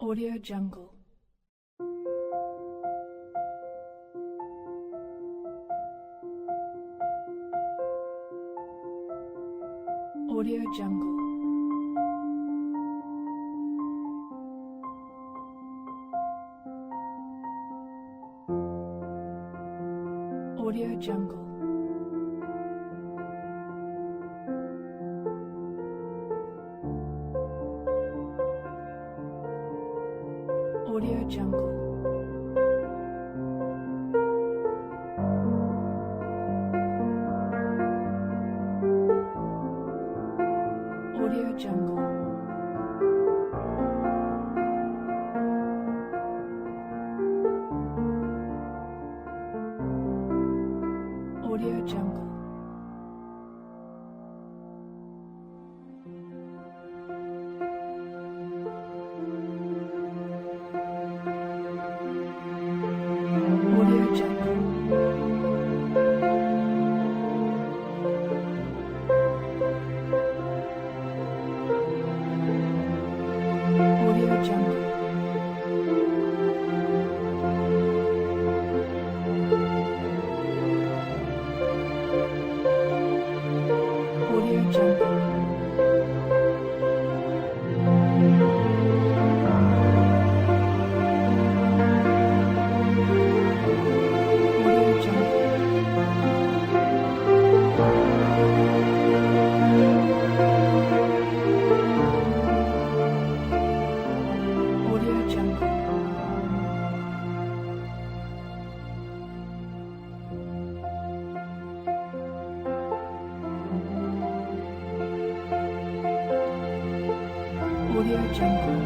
Audio Jungle. Audio Jungle. Audio Jungle. Audio Jungle. Audio Jungle. Audio Jungle. Audio Jungle. Audio Jungle. Audio Jungle. Audio Jungle.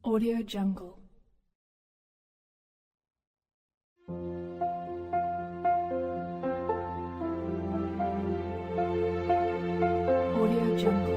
Audio Jungle. Audio Jungle. Audio Jungle.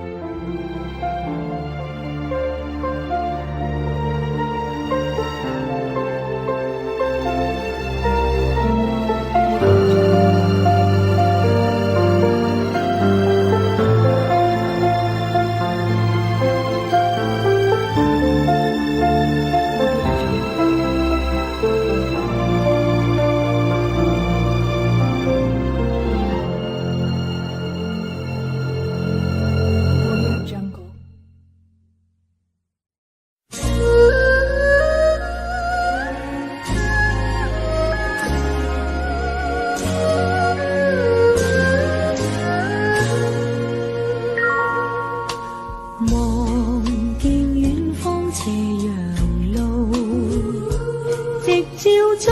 朝中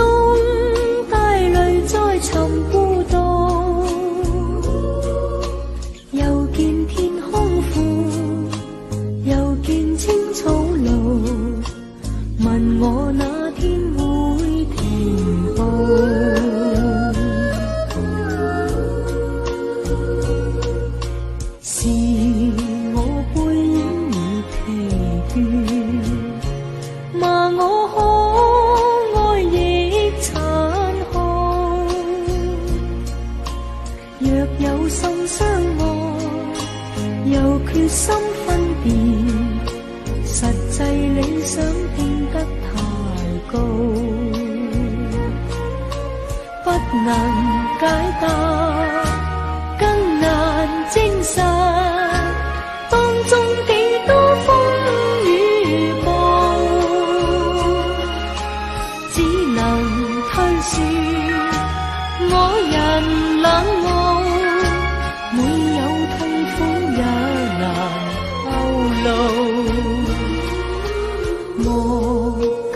街里再寻孤獨，又見天空闊，又見青草路，問我那天會停步？是我背影已疲倦，罵我若有心相愛，又決心分辨，實際理想定得太高，不能解答，更難證實，當中幾多風雨暴，只能推說我人冷漠。每有痛苦也難透露，莫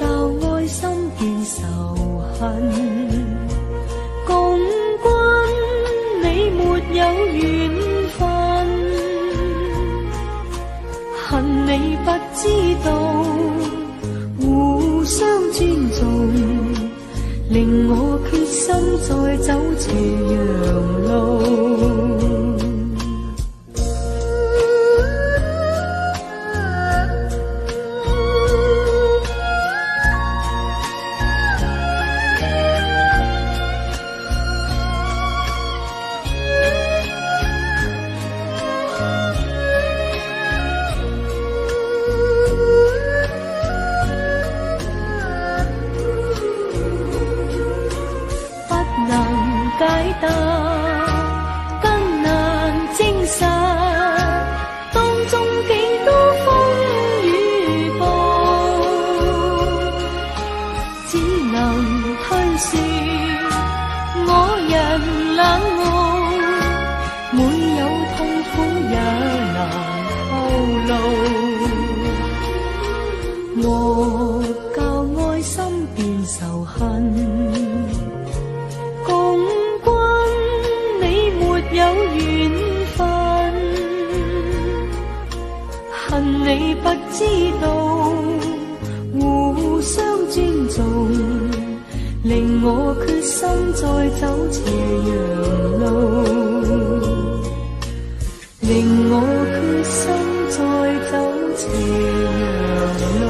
教愛心變仇恨，共君你沒有緣分，恨你不知道令我決心再走斜陽路。解答更難證實，當中幾多風雨暴，只能推說我人冷漠，每有痛苦也難透露，我教愛心變仇恨。有緣分，恨你不知道，互相尊重，令我決心再走斜陽路，令我決心再走斜陽路。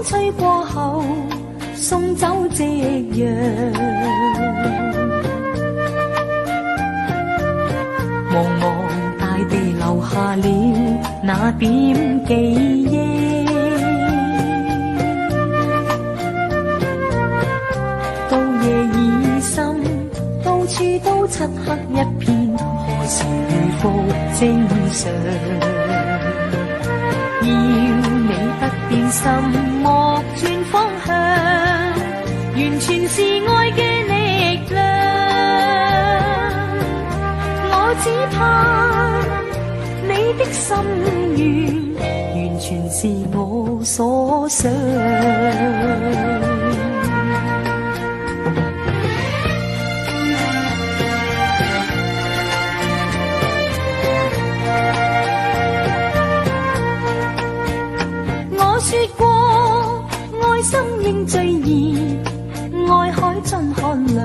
吹過後送走夕陽，茫茫大地留下了那點記憶，到夜已深，到處都漆黑一片，何時回復正常？要你不變心，莫轉方向，完全是愛嘅力量。我只怕你的心願，完全是我所想。說過愛心應最熱，愛海盡寒涼，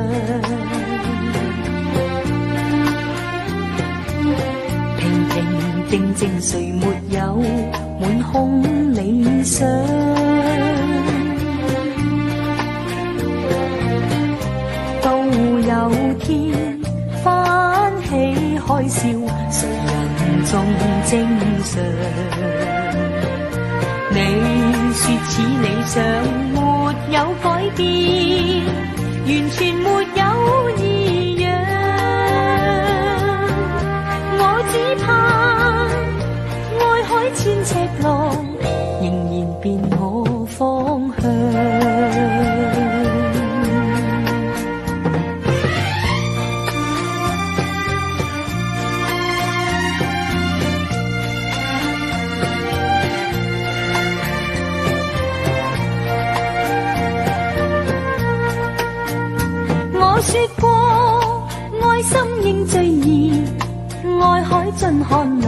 平平靜靜誰沒有滿空理想，到有天翻起海嘯，誰人仲正常？你說此理想沒有改變，完全沒有異樣。我只怕愛海千尺浪，仍然變我方向。說過愛心應最熱，愛海盡寒涼，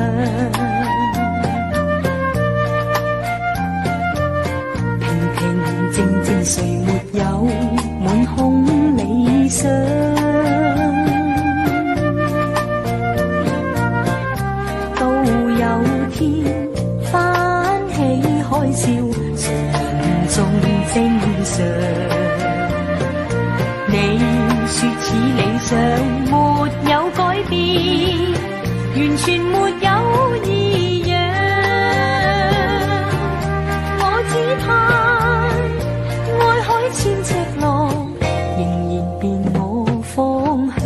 平平靜靜誰沒有滿空理想，到有天翻起海嘯，誰人仲正常？你說此理想沒有改變，完全沒有異樣。我只怕愛海千尺浪，仍然變我方向。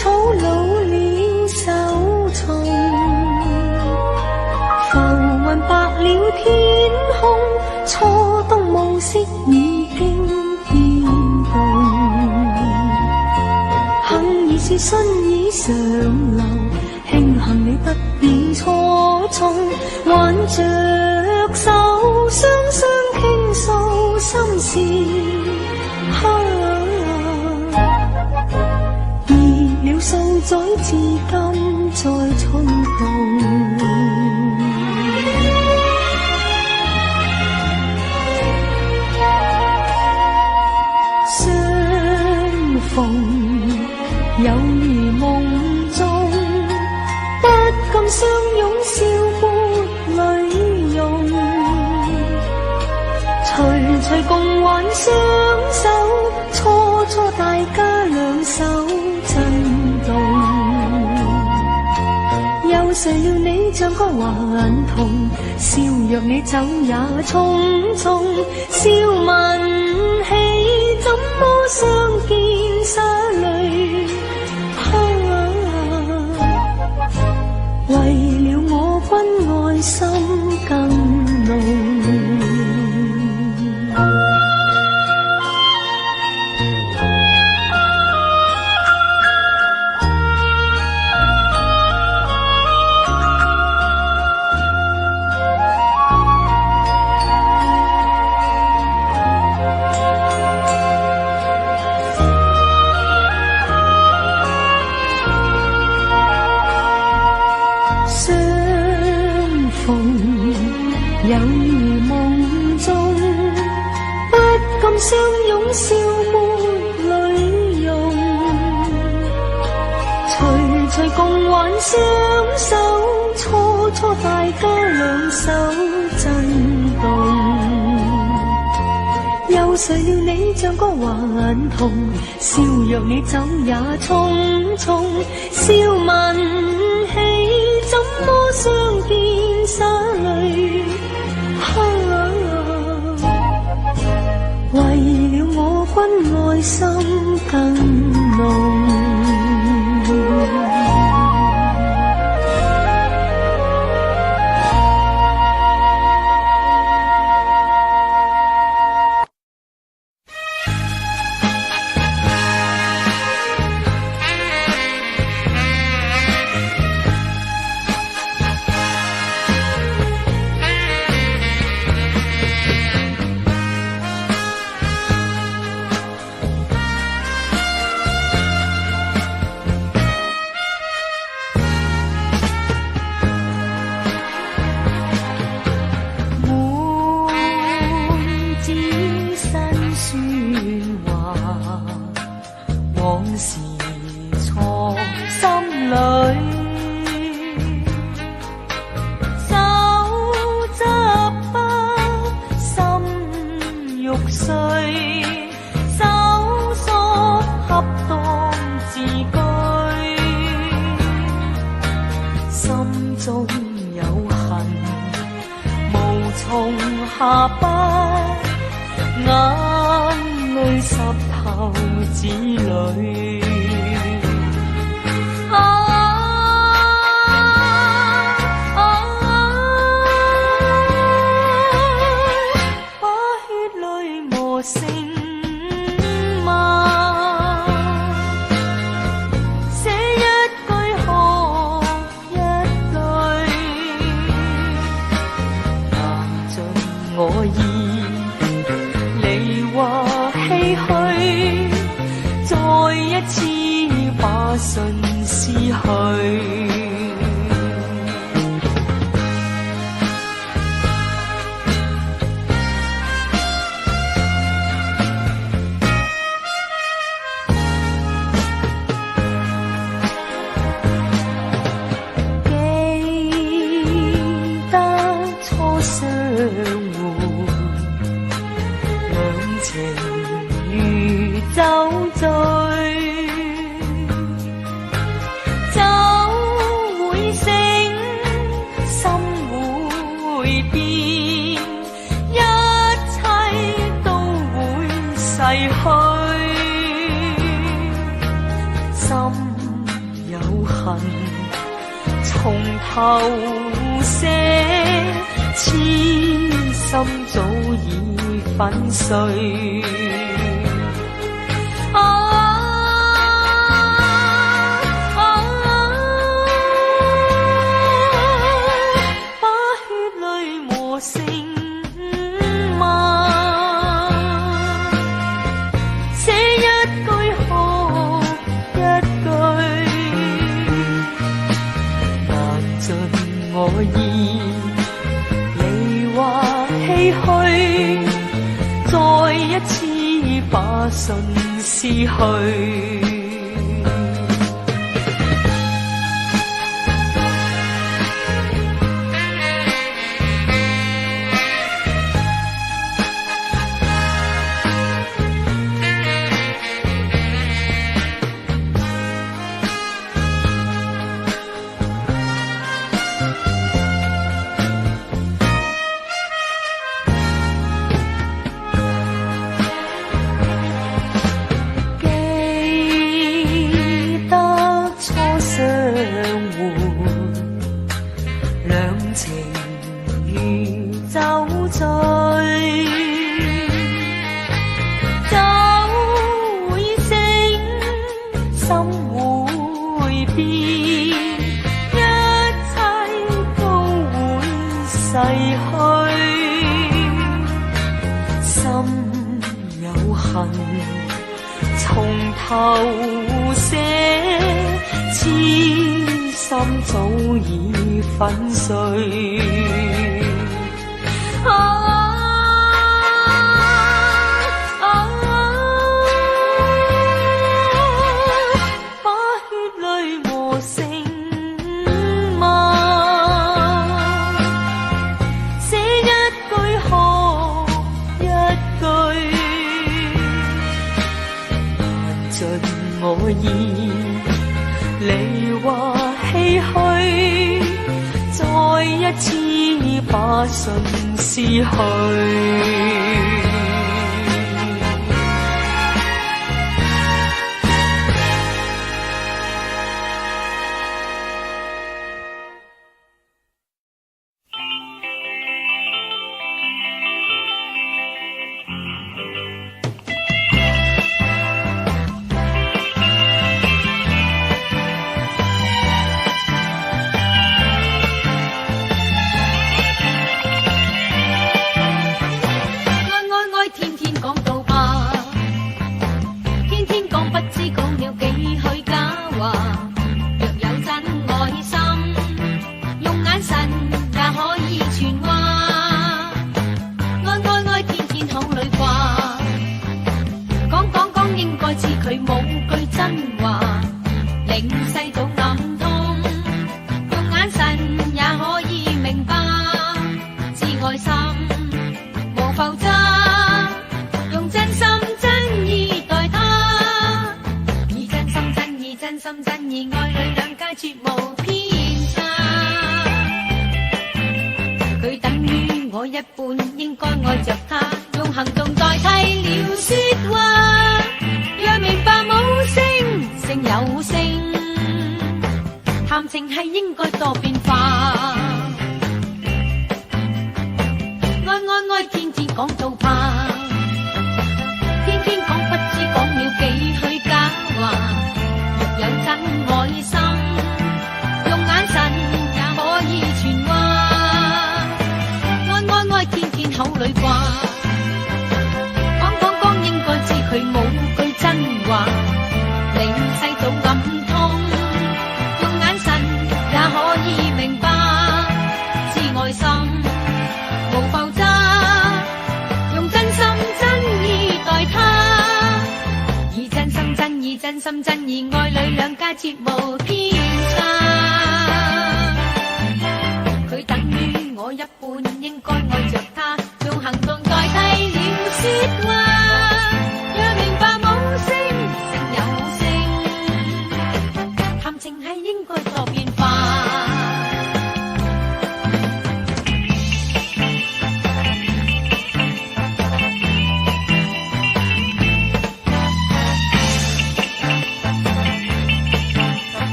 草老了手松，浮云白了天空，初冬暮色已经變動。幸而是信已常留，慶幸你不必錯綜，挽着手，雙雙傾訴心事。熱了數載，至今再衝動。相逢有如夢中，不禁相擁笑抹淚溶。徐徐共挽雙手，初初大家兩手震動。又誰料你像個頑童，笑若你走也匆匆。笑問起怎麼相見灑淚，為了我君愛心更濃。有如夢中，不禁相擁笑抹淚溶。徐徐共挽雙手，初初大家兩手震動。又誰料你像個頑童，笑若你走也匆匆。笑問起怎麼相見灑淚，為了我君愛心更濃。往事藏心裏，手執筆心欲碎，搜索恰當字句，心中有恨無從下筆，眼淚濕透紙裏。把血淚磨成墨，寫一句學一句，拿盡我意，你話唏噓，再一次把信撕去。相會，兩情如酒醉，酒會醒，心會變，一切都會逝去，心有恨，從頭寫，痴心早已粉碎。再一次把信撕去。從頭寫，痴心早已粉碎。把血淚磨成墨，寫一句喝一句。盡我意，你話唏噓，再一次把信撕去。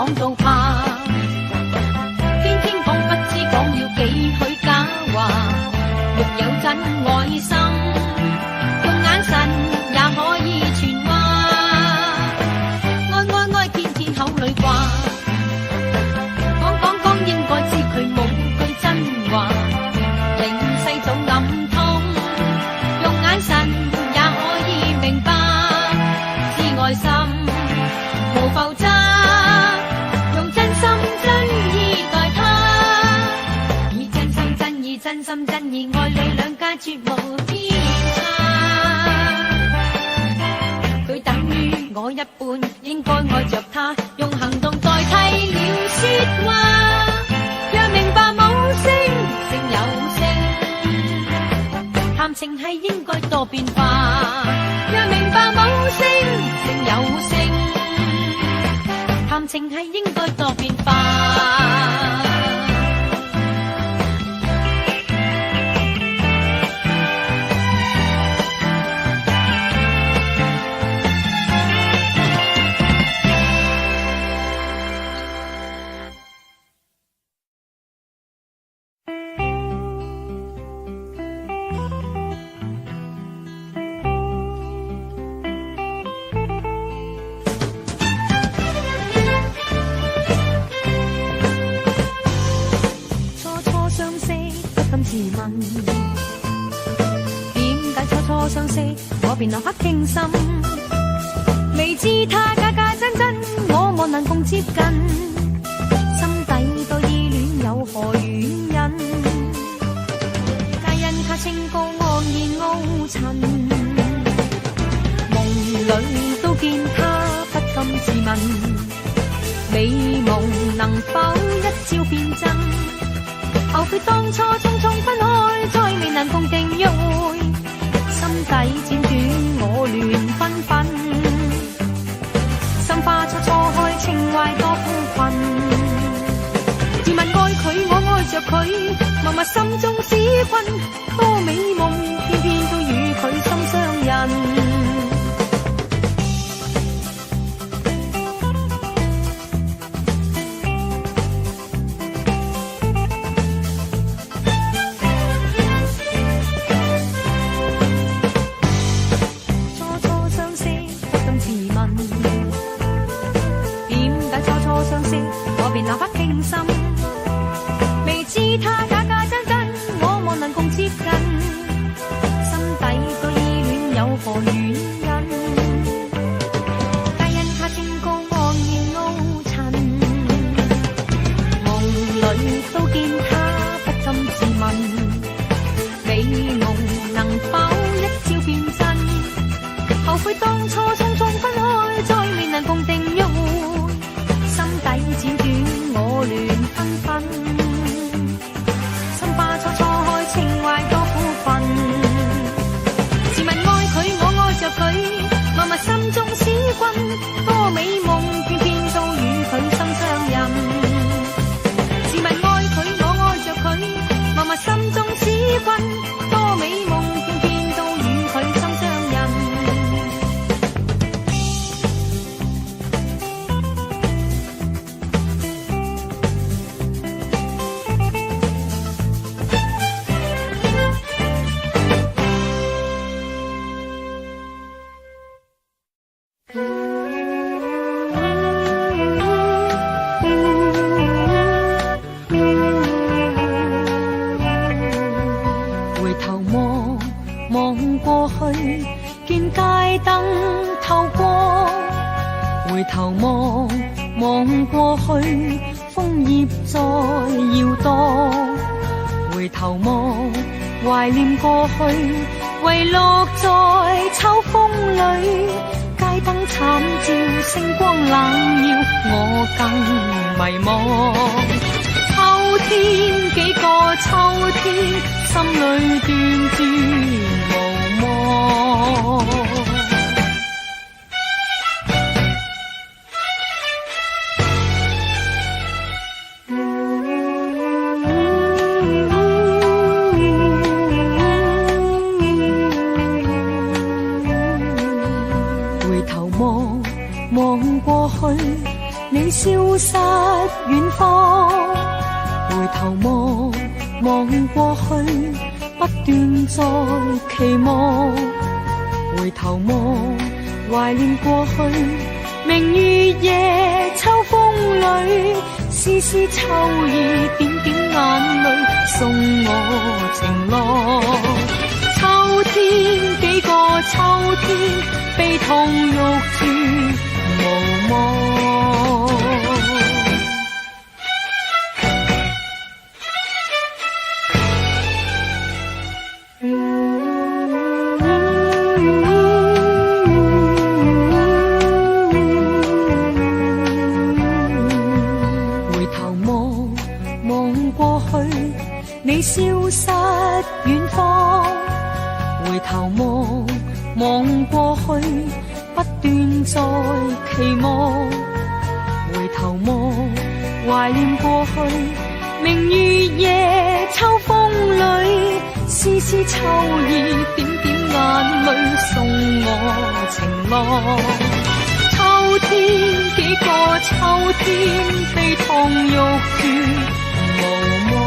講到怕，偏偏講不知講了幾許假話，沒有真愛心，用眼神也可以傳話，愛愛愛天天口裏掛，講應該知佢冇句真話，令世早暗痛，用眼神也可以明白，知愛心無浮渣，用真心真意待他，以真心真意真心真意愛你兩家絕無偏差，佢等於我一半，應該愛着他，用行動代替了説話，若明白冇聲勝有聲，談情係應該多變化，若明白冇聲勝有聲，談情係應該多變化。相識，我便立刻傾心，未知他假假真真，我莫能共接近，心底多依戀有何原因？皆因他清高昂然傲塵，夢裏都見他不禁自問，美夢能否一朝變真？後悔當初匆匆分開，再未能共定約會。心底輾轉我亂紛紛，心花初初開，情懷多苦困。自問愛佢，我愛着佢，默默心中使困，多美夢，偏偏都與佢心相印。我便立刻傾心，未知他假假真真，我莫能共接近，心底多依戀有何原因？皆因他清高昂然傲塵，夢裏都見他不禁自問，美夢能否一朝變真？後悔當初匆匆分開，再未能共定約會。心底輾轉我亂紛紛，心花初初開，情懷多苦困。自問愛佢，我愛着佢，默默心中使困，多美夢，偏偏都與佢心相印。自問愛佢，我愛着佢，默默心中使困，多美夢，偏偏都與佢心相印。回頭望，望過去，楓葉在搖動。回頭望，懷念過去，遺落在秋風裏。街燈慘照，星光冷耀，我更迷茫。秋天幾個秋天，心裏斷絕無望。望過去，你消失遠方，回頭望望過去，不斷在期望，回頭望懷念過去，明月夜秋風裏，絲絲秋意點點眼淚，送我情郎。秋天幾個秋天，悲痛欲絕無望。回頭望望過去，你消失遠方，回頭望望過去，不斷在期望，回頭望懷念過去，明月夜秋風裏，絲絲秋意點點眼淚，送我情郎。秋天幾個秋天，悲痛欲絕無望。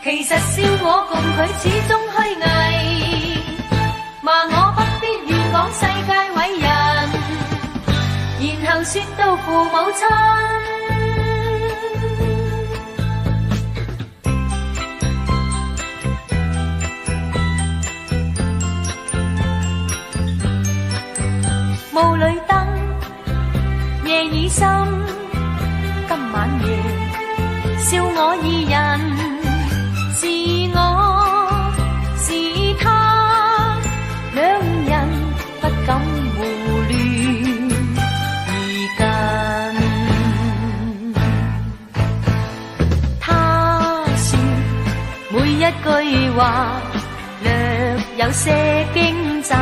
其實笑我共佢始終虛偽，罵我不必亂講世界偉人，然後說到父母親。霧裏燈，夜已深，今晚夜笑我二人。是我是他，兩人不敢胡亂而近。他說每一句話略有些驚震，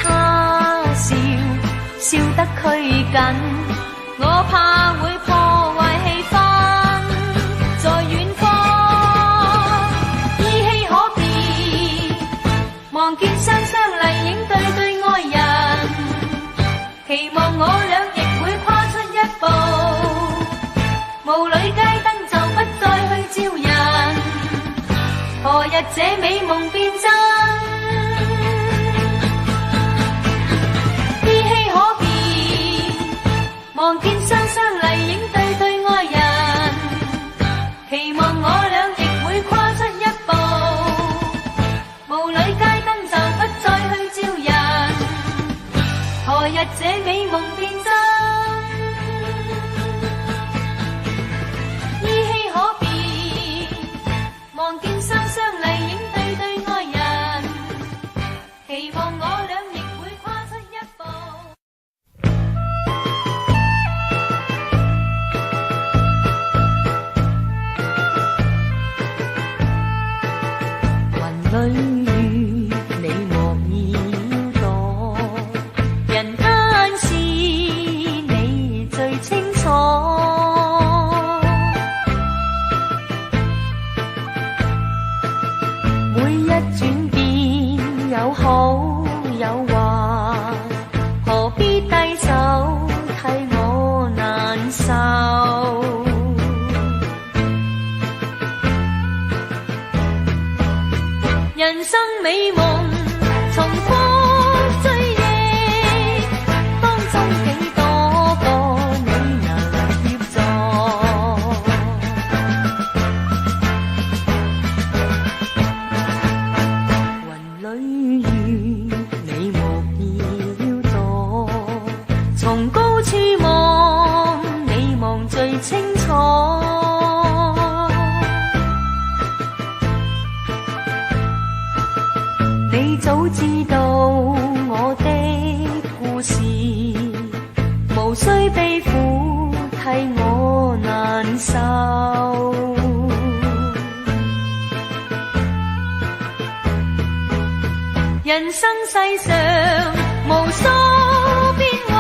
他笑笑得拘謹，我怕會破壞氣氛。在遠方依稀可辨，望見雙雙麗影對對愛人，期望我倆亦會跨出一步，霧裏街燈就不再去照人，何日這美夢變真？依稀可辨，望見雙雙麗影對對愛人，期望我倆亦會跨出一步，霧裏街燈就不再去照人，何日這美夢變真？依稀可辨，望見雙雙麗影對對愛人，期望我倆亦會跨出一步。裏你莫繞躲，人間事你最清楚。每一轉變有好有壞。人生美夢重複追憶，當中幾多個你能協助？雲裏雨，你莫要躲，從高處望，你望最清楚。你早知道我的故事，無需悲苦替我難受。人生世上無數變幻，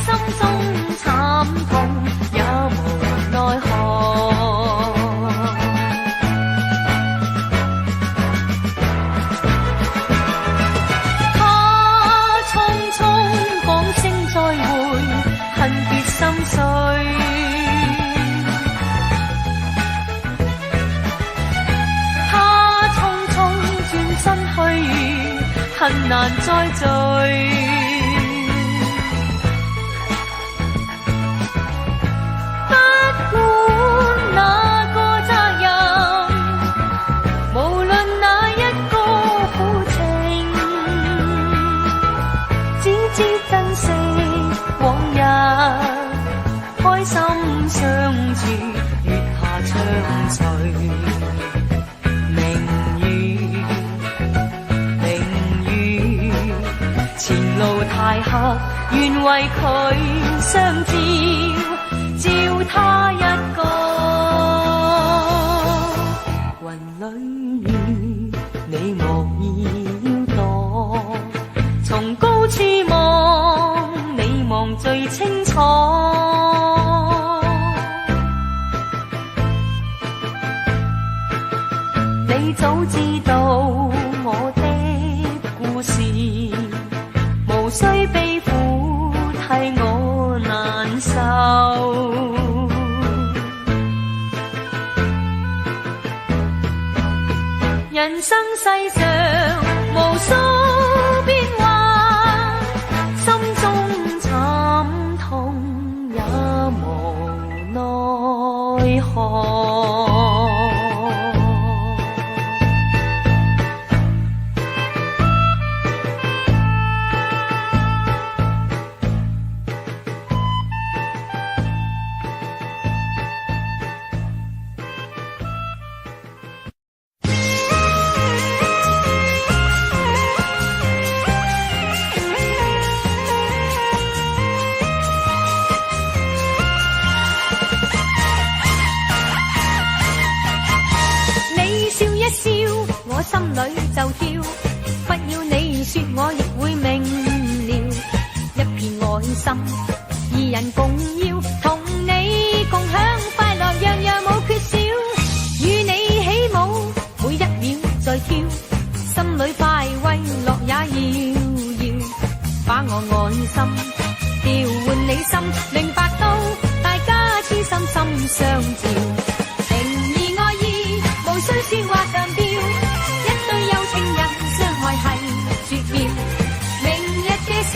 心中慘痛也無奈何。心碎，他匆匆轉身去，恨難再聚。不管哪個責任，無論哪一個苦情，只知珍惜往日。開心相處，月下暢隨。明月，明月，前路太黑，願為佢相照，照他一個。雲裏雨，你莫要躲，從高處望，你望最清楚。你早知道我的故事，無需悲苦替我難受。人生世上無數變幻，心中慘痛也無奈何。心裏就跳，不要你說我亦會明了。一片愛心，二人共要，同你共享快樂，樣樣冇缺少。與你起舞，每一秒在跳，心裏快慰樂也要，把我愛心調換你心，明白到大家痴心心相照。情義愛意，無需說話強調。絕妙，明日嘅事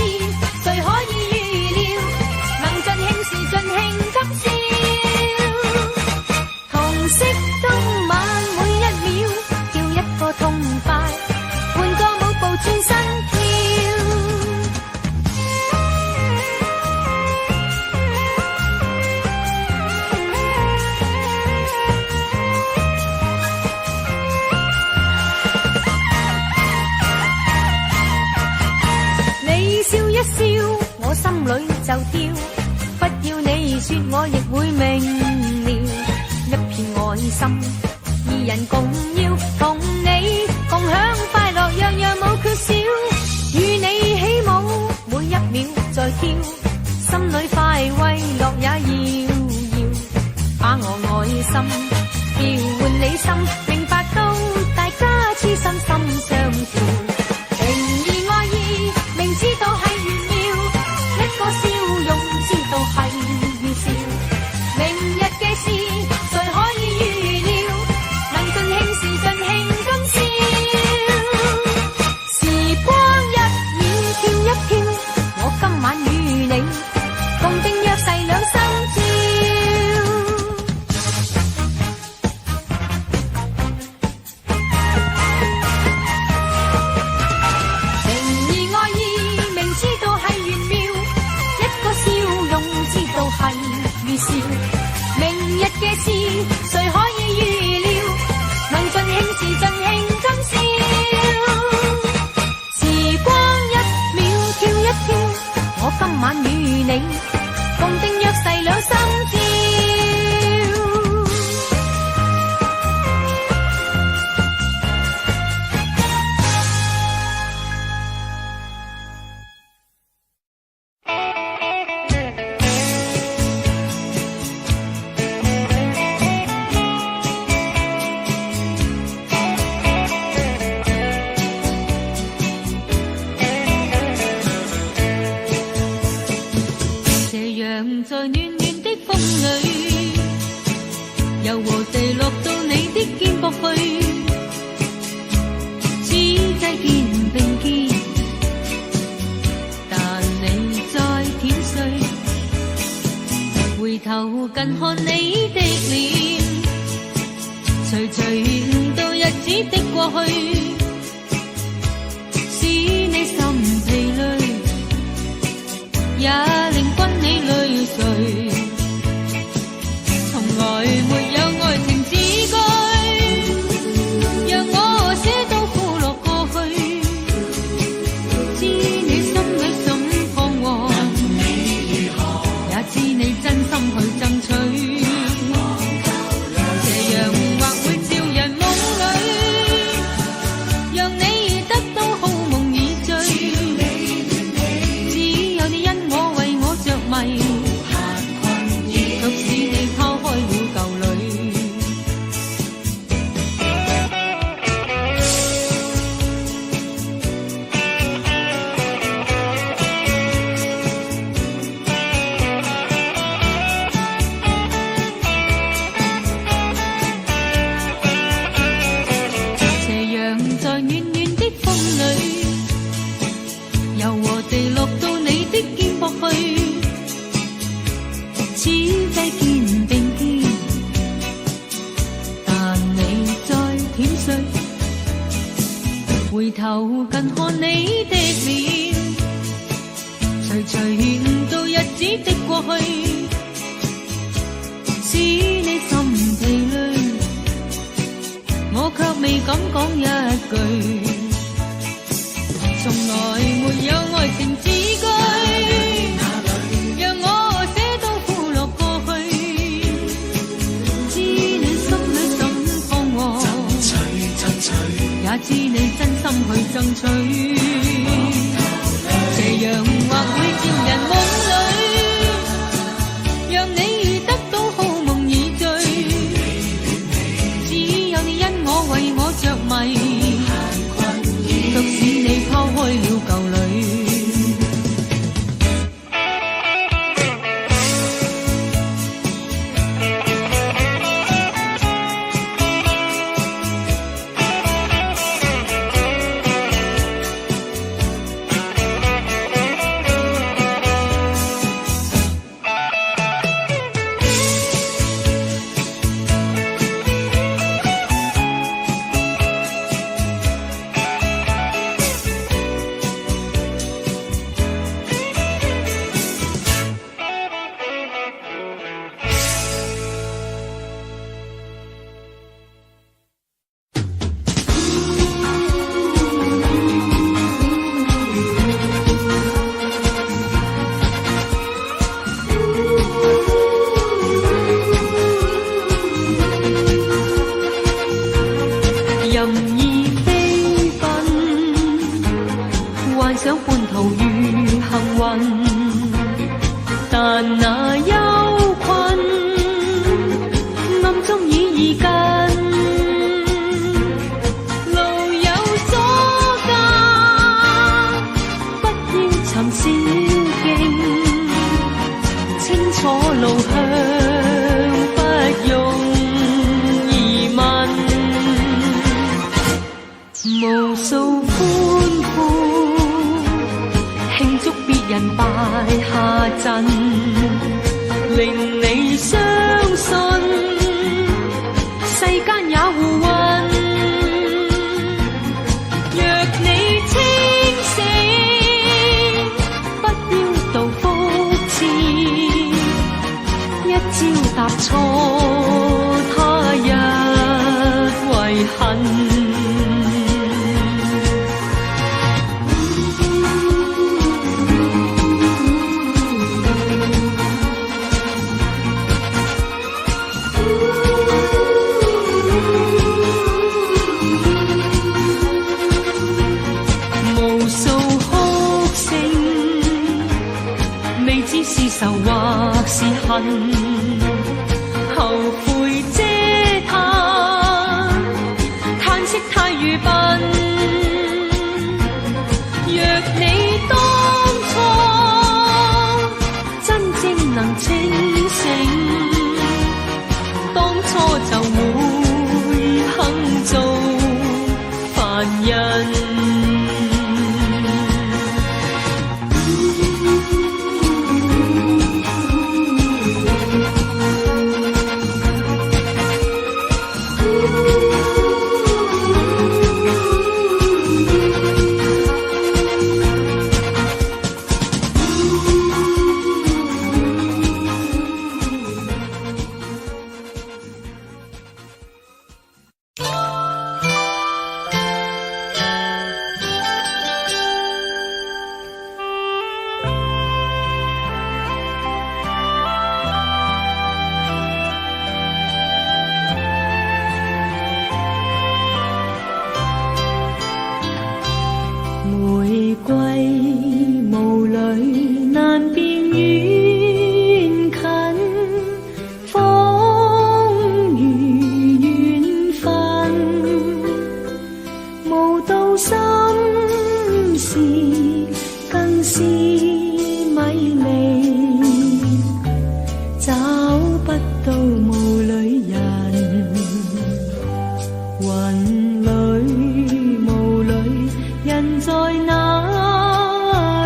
誰可以預料？能盡興時盡興今宵，同惜當晚每一秒，叫一個痛快，換個舞步轉身跳。笑一笑，我心裏就跳，不要你說我亦會明了。一片愛心，二人共要，同你共享快樂，樣樣冇缺少。與你起舞，每一秒在跳，心裏快慰樂也要，把我愛心調換你心，明白到大家痴心心相照。知道係炫耀，一個笑容知道係預兆。明日嘅事誰可以預料？能盡興時盡興今宵。你，共定約誓兩心照。在暖暖的風裏，柔和地落到你的肩膊去，此際肩並肩，但你在舔睡，回頭近看你的臉，隨隨到日子的過去，使你心疲累，也令君你淚垂，從來沒有愛情字句，讓我寫到苦樂過去，知你心裏怎彷徨，也知你真心去爭取，這樣或會照人夢裏，讓你得到好夢已醉，只有你因我為我着迷，獨使你拋開了舊侶。斜陽在暖暖的風裏，柔和地落到你的肩膊去，此際肩並肩，但你在舔睡，回頭近看你的臉，隨隨到日子的過去，使你心疲累，我卻未敢講一句，從來沒有愛情字句，讓我寫到苦樂過去，知你心裏怎彷徨，也知你真心去爭取，這樣或會照人夢裏，讓你得到好夢已醉，只有你因我為我着迷，獨使你拋開了舊侶。任意飛奔，幻想半途遇幸運，但那憂困暗中已耳根，路有阻隔，不要尋小徑，清楚路向，不用疑問。無數歡呼，慶祝別人敗下陣，令你相信世間也互運。若你清醒，不要道福祉，一朝踏錯，他日遺恨。愁或是恨，後悔嗟嘆，嘆息太愚笨。若你當初真正能清醒，當初就會肯做凡人。玫瑰霧裏難辨遠近，仿如緣分，無道心事更是迷離，找不到霧裏人，雲裏霧裏人在哪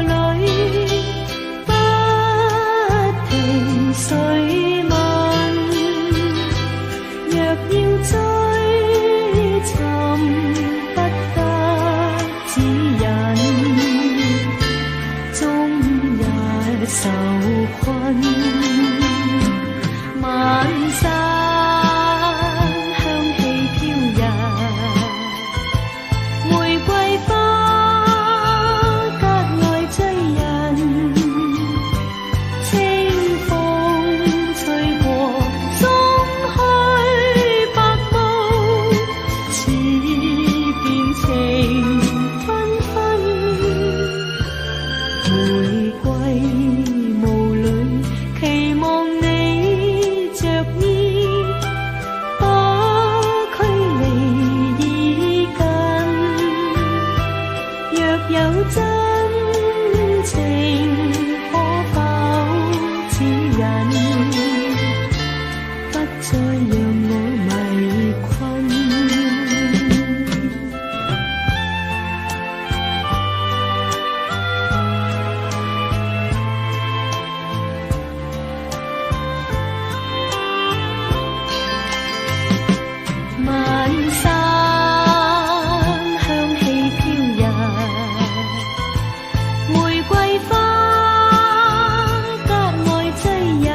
裏？不停睡問，若要追尋，不得指引，終日受困。晚山香氣飄逸，玫瑰花格外醉人，清風吹過總去白霧，似見情紛紛。玫瑰霧裏期望你着衣，把距離已近，若有真情可否指引，不再讓我迷困。晚山香氣飄逸，玫瑰花格外醉人，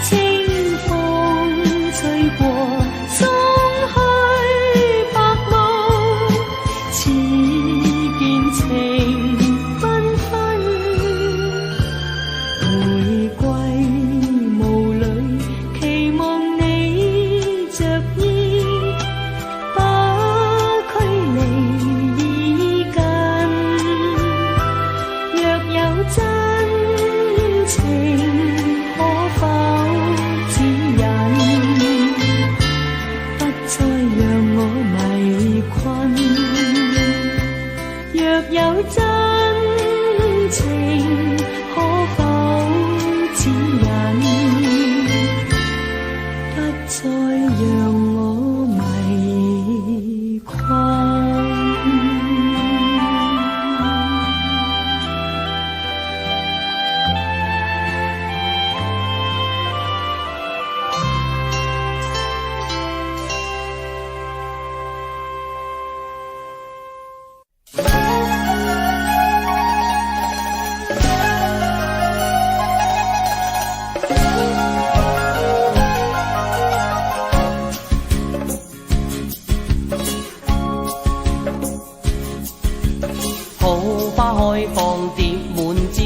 清風吹過總去白霧，似見情紛紛。玫瑰霧裏期望你着衣，把距離已近，若有真情可否指引，不再讓我迷困。若有真情可否指引，不再讓我迷困。好花開放蝶滿枝，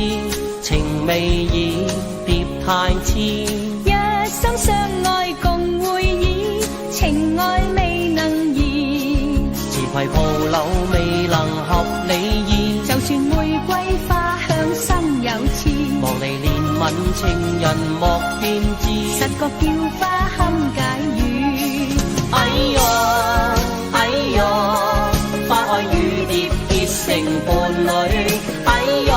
情未已蝶太痴。一生相愛共會意，情愛未能移。自攜蒲柳未能合你意，就算玫瑰花香心有刺。情人莫變知。實覺叫花堪解語。哎呀哎呀，花開與蝶結成伴侶。哎呀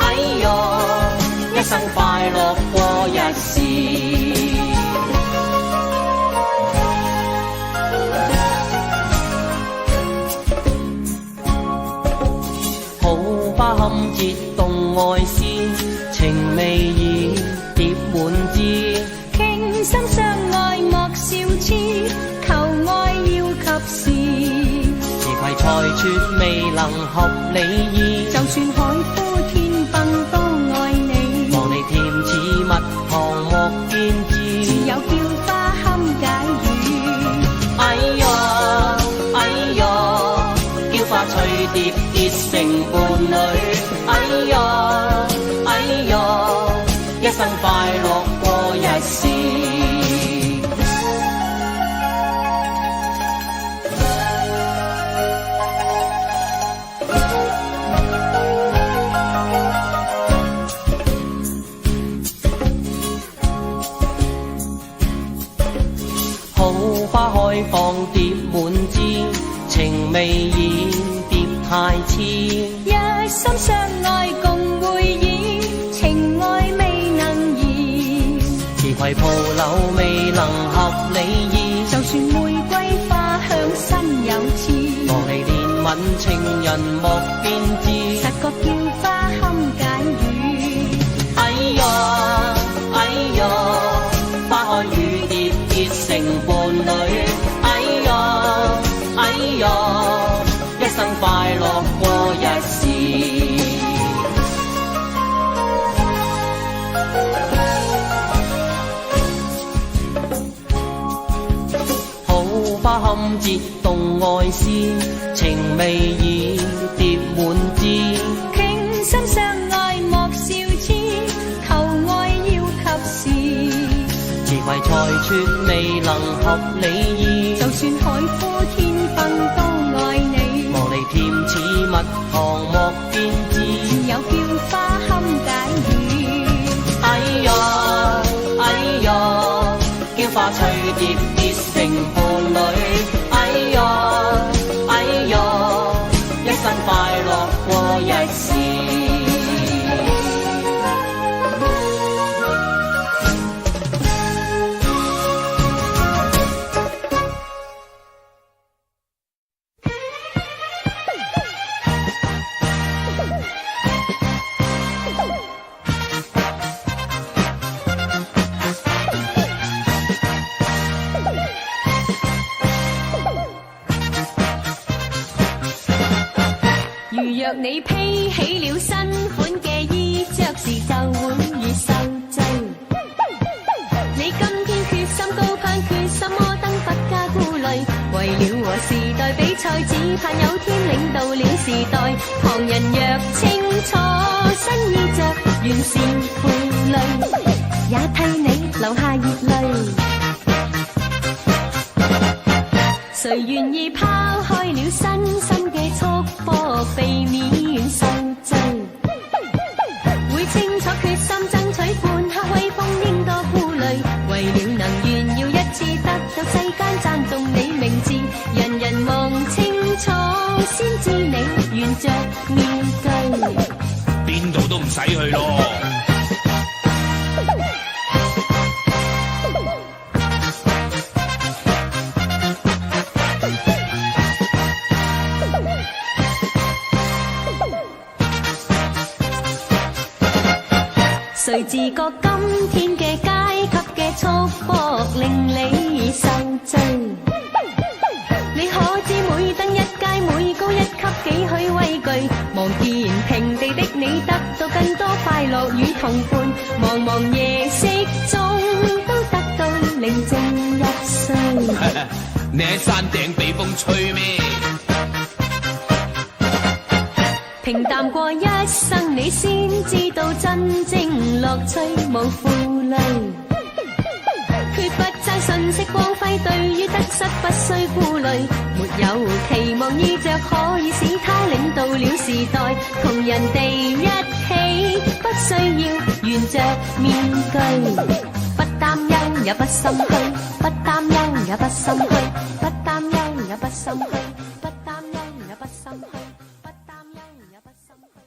哎呀，一生快樂過一時。好花堪折動愛絲，情未已蝶滿枝。傾心相愛莫笑痴，求愛要及時。自攜才絕未能合你意，就算海枯天崩都愛你。望你甜似蜜糖莫見知，自有叫花堪解語。哎呀哎呀，叫花隨蝶結成伴侶。哎呀哎呀，一生快樂過一時。好花開放蝶滿枝，情未已蝶太痴。一心相愛共會意，情愛未能移。自攜蒲柳未能合你意，就算玫瑰花香身有刺，望你憐憫情人莫變知。實覺叫花堪解語。哎呀哎呀，花開與蝶結成伴侶。哎呀哎呀，一生快樂過一時。好花堪折動愛絲，情未已蝶滿枝。傾心相愛莫笑痴，求愛要及時。自攜才絕未能合你意，就算海枯天崩都愛你。望你甜似蜜糖莫變知，自有叫花堪解語。哎呀哎呀，叫花隨蝶結成伴侶。哎呀哎呀，一生快樂過一時。如若你披起了新款嘅衣着時，就會越受罪。你今天決心高攀，決心摩登不加顧慮，為了和時代比賽，只盼有天領導了時代。旁人若清楚新衣着，原是負累，也替你流下熱淚。誰願意拋開了身心嘅束縛，避免受罪？會清楚決心爭取半刻威風，應多顧慮。為了能炫耀一次，得到世間讚頌你名字，人人望清楚先知你沿着面具。邊度都唔使去咯。誰自覺今天嘅階級嘅束縛令你受罪？你可知每登一階每高一級幾許畏懼？望見平地的你得到更多快樂與同伴，茫茫夜色中都得到寧靜入睡。你喺山頂俾風吹咩？平淡過一生，你先知道真正樂趣無負累。決不爭信息光輝，對於得失不需顧慮。沒有期望衣着可以使他領導了時代，同人哋一起，不需要完着面具，不擔憂也不心虛，不擔憂也不心虛，不擔憂也不心虛，不擔憂也不心虛，不擔憂也不心虛。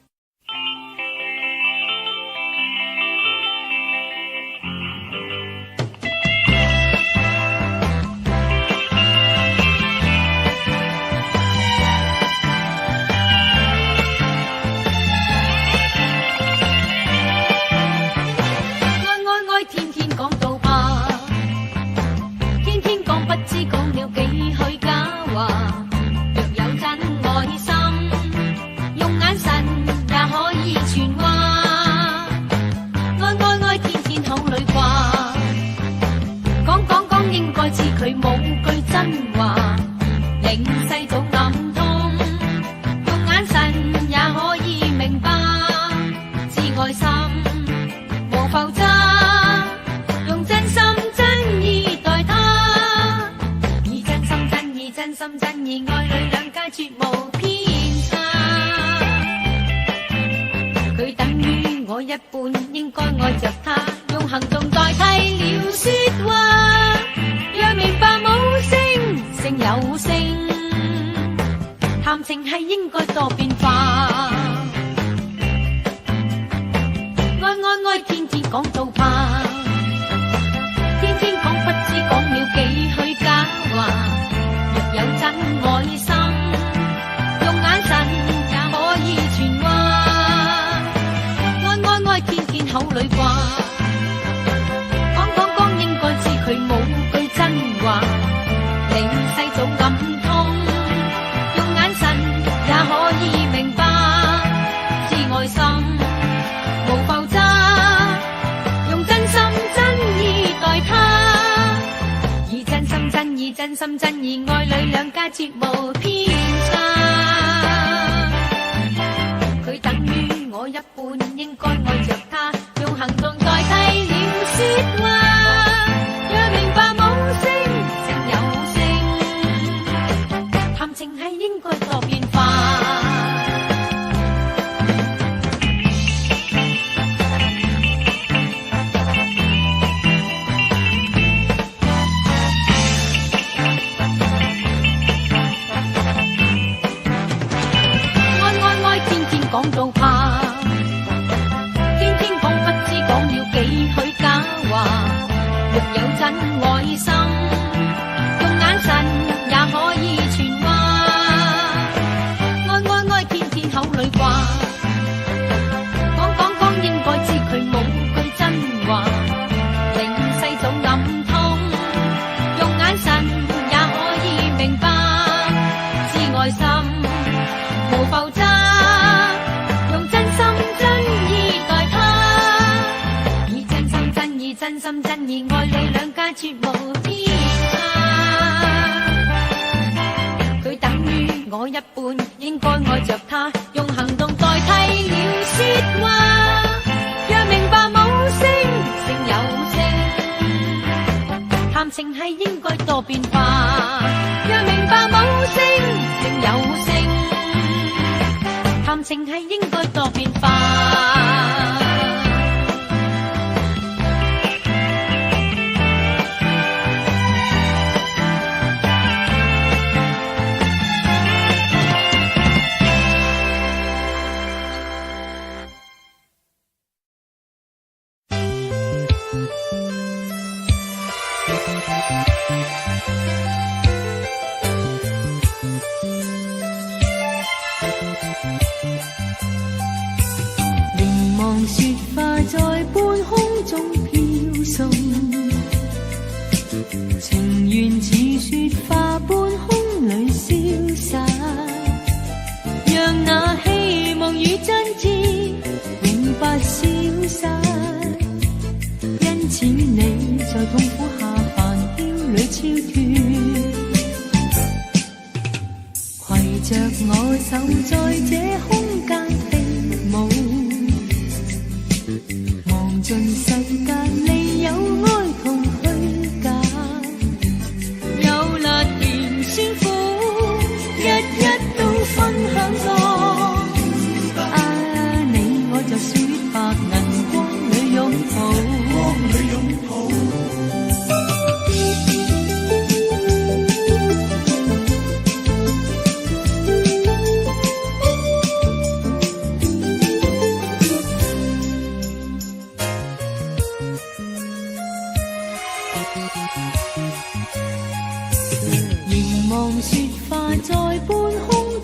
雪白銀光裏擁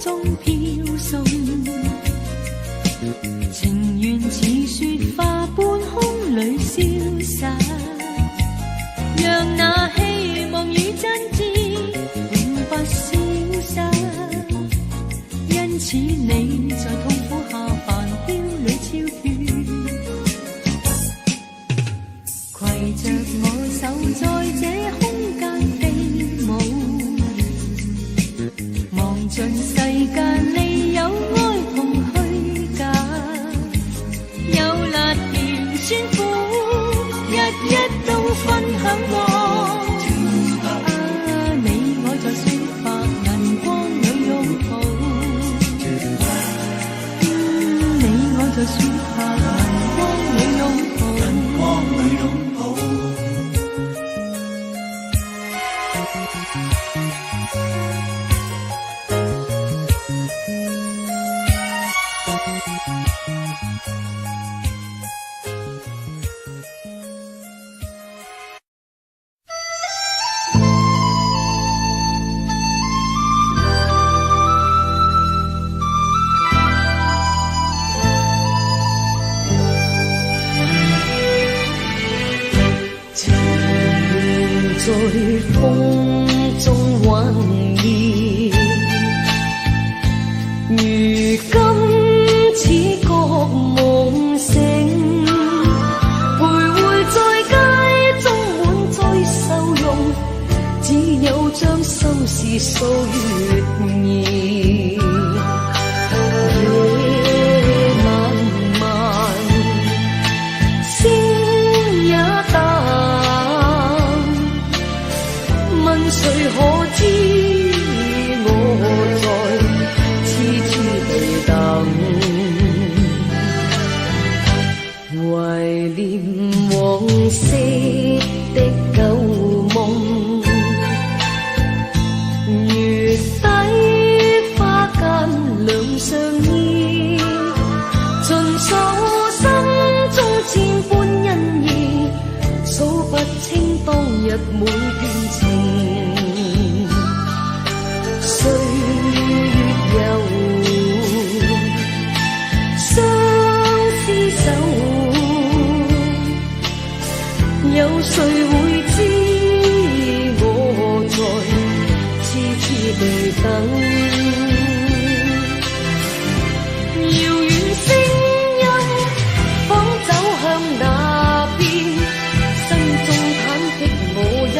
中飘送，情緣似雪花般空裏消散，讓那希望與真摯永不消失。因此你在痛苦下繁囂裏超脱，攜着我手在這空間飛舞，望盡世間未有哀痛虛假，有辣甜酸苦，日日都分享過。你我在雪白銀光裏擁抱，你我在雪白銀光裏擁抱，銀光裏擁抱。在風中幻熱，如今似覺夢醒，徘徊在街中滿載愁容，只有將心事訴月兒。夜漫漫，星也淡。誰可知我在痴痴地等，懷念往昔的舊夢，月底花間兩相依，盡數心中千般恩義，數不清當日每段情。歲月悠，相廝守，有誰會知我在痴痴地等？遙遠聲音仿走向那邊，心中忐忑我一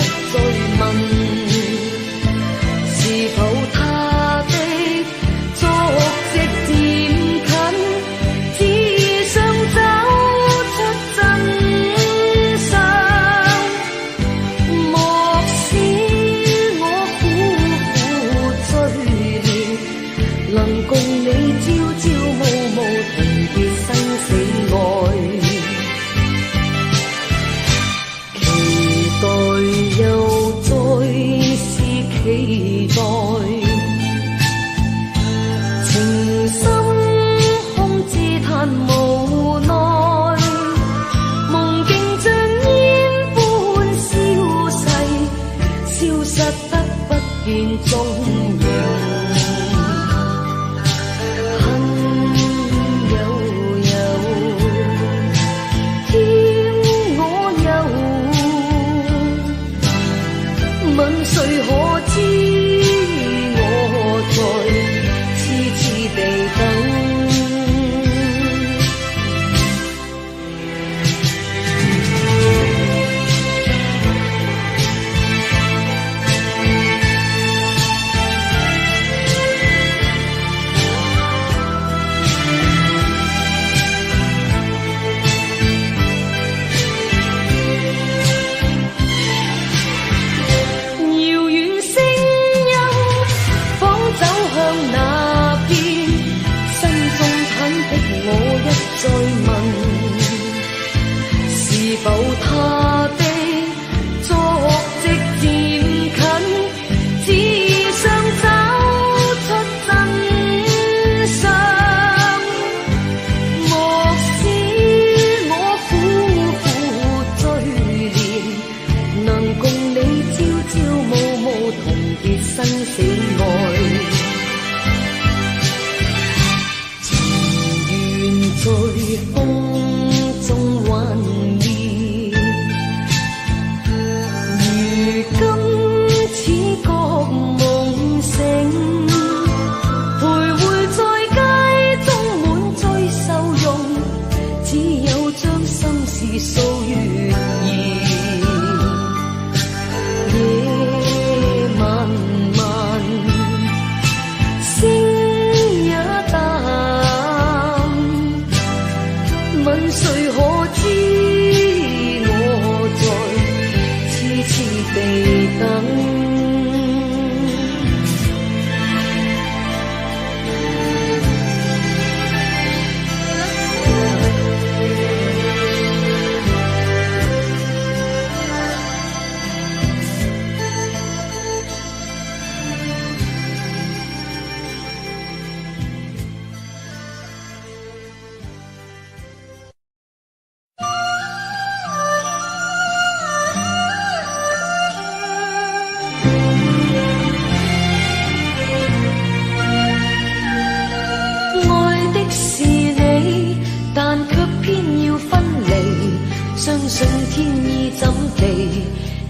信天意怎地，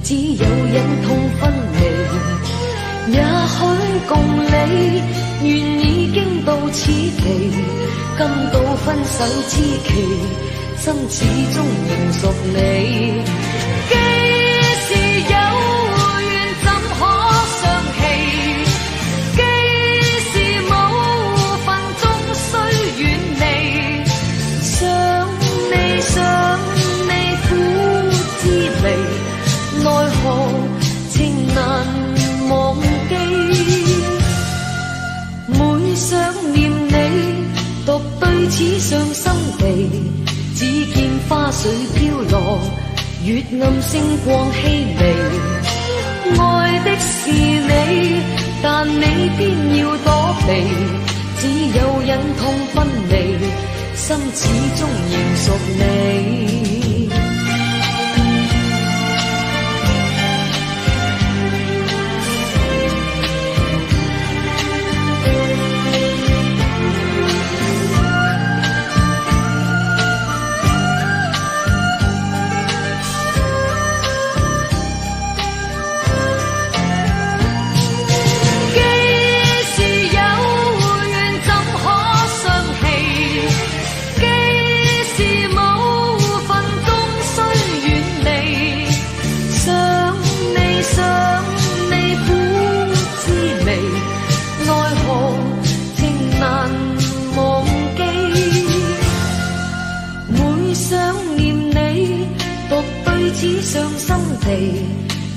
只有忍痛分離。也許共你願已經到此地，今到分手之期，心始終仍屬你。既是有緣怎可相棄，既是無份終須遠離。想你想你苦之離，奈何情難忘記。每想念你，獨對此傷心地，只見花水飄落，月暗星光稀微。愛的是你，但你偏要躲避，只有忍痛分離，心始終仍屬你。只傷心地，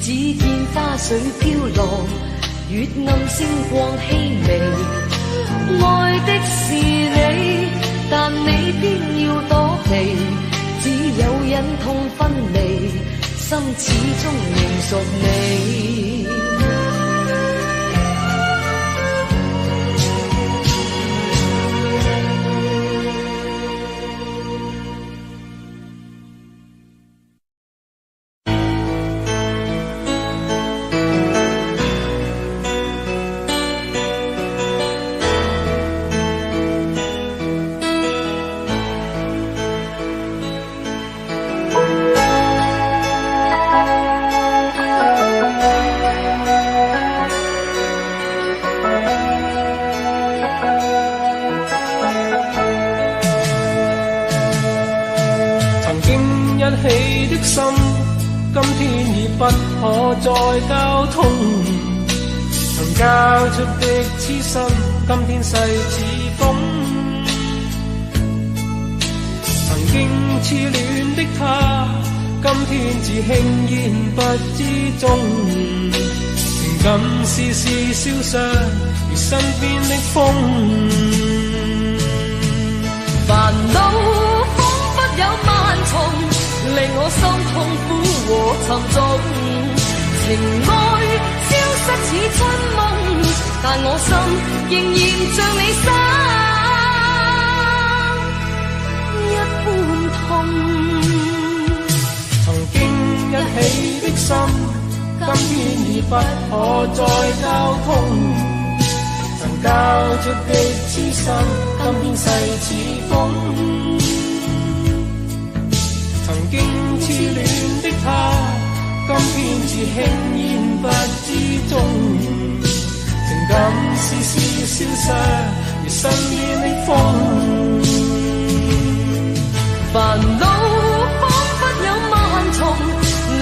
只見花水飄落，月暗星光稀微。愛的是你，但你偏要躲避，只有忍痛分離，心始終仍屬你。不可再交通，曾交出的痴心，今天逝似風。曾經痴戀的他，今天只輕然不知蹤。情感絲絲消失，如身邊的風。煩惱彷彿有萬重，令我心痛苦和沉重。情愛消失似春夢，但我心仍然像你心一般痛。曾經一起的心，今天已不可再交通。曾交出的痴心，今天逝似風。曾經痴戀的他，今天只輕然不知蹤。情感絲絲消失，如身邊的風。煩惱彷彿有萬重，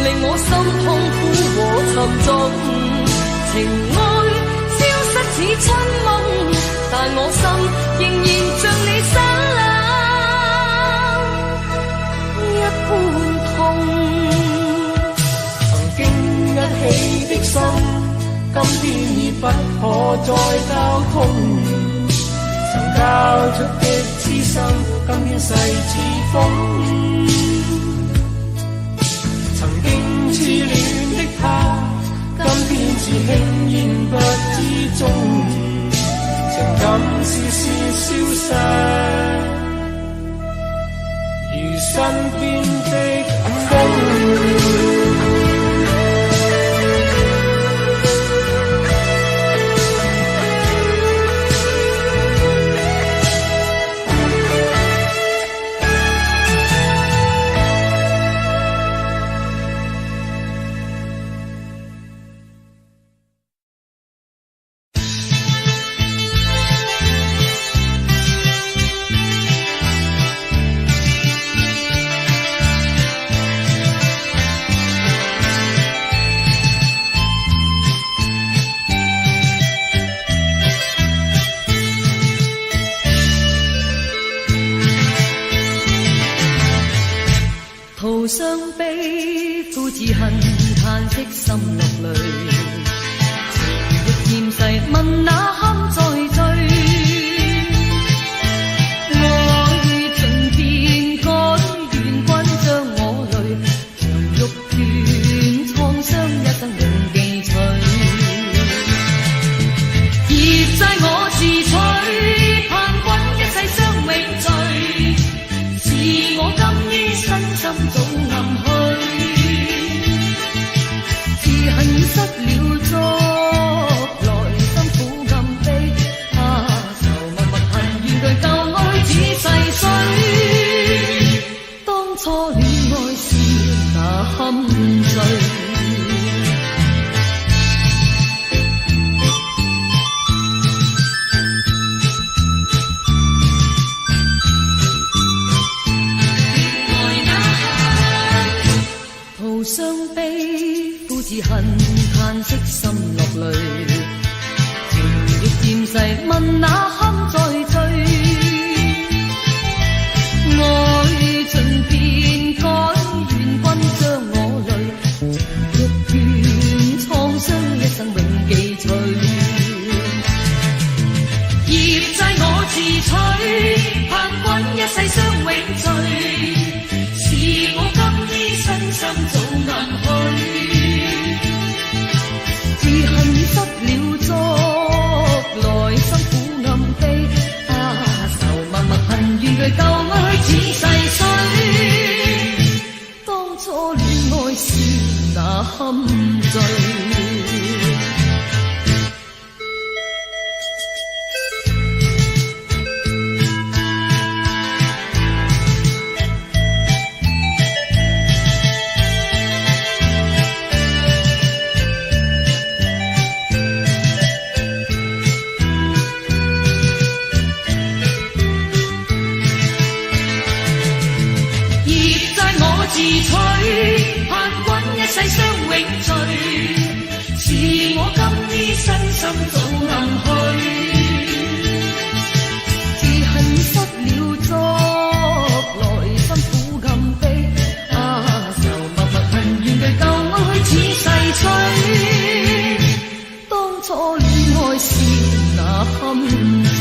令我心痛苦和沉重。情愛消失似春夢，但我心仍然像你心一般痛。曾經一起的心，今天已不可再交通。曾交出的痴心，今天逝似風。曾經痴戀的他，今天只輕然不知蹤。情感絲絲消失，如身邊的風。自恨，嘆息心落淚。情欲漸逝，問那堪再追？愛盡變改，願君將我淚，長欲斷，創傷一生永記取。業債我自取，盼君一世相永聚。是我甘於身心早暗去，自恨失了足，來心苦暗悲。愁默默恨怨對舊愛似逝水，當初戀愛時那堪醉。傷悲，苦自恨，嘆息心落淚。情欲漸逝，問那堪再追？愛盡變改，願君將我淚，情欲斷，創傷一生永記取。業債我自取，盼君一世相永聚。是我甘於身心早暗去，自恨失了足，來心苦暗悲。愁默默恨怨對舊愛似逝水，當初戀愛時那堪醉。自取，盼君一世相永聚。是我甘於身心早暗去，自恨失了足，來心苦暗悲。愁默默恨怨對舊愛似逝水，當初戀愛時那堪醉。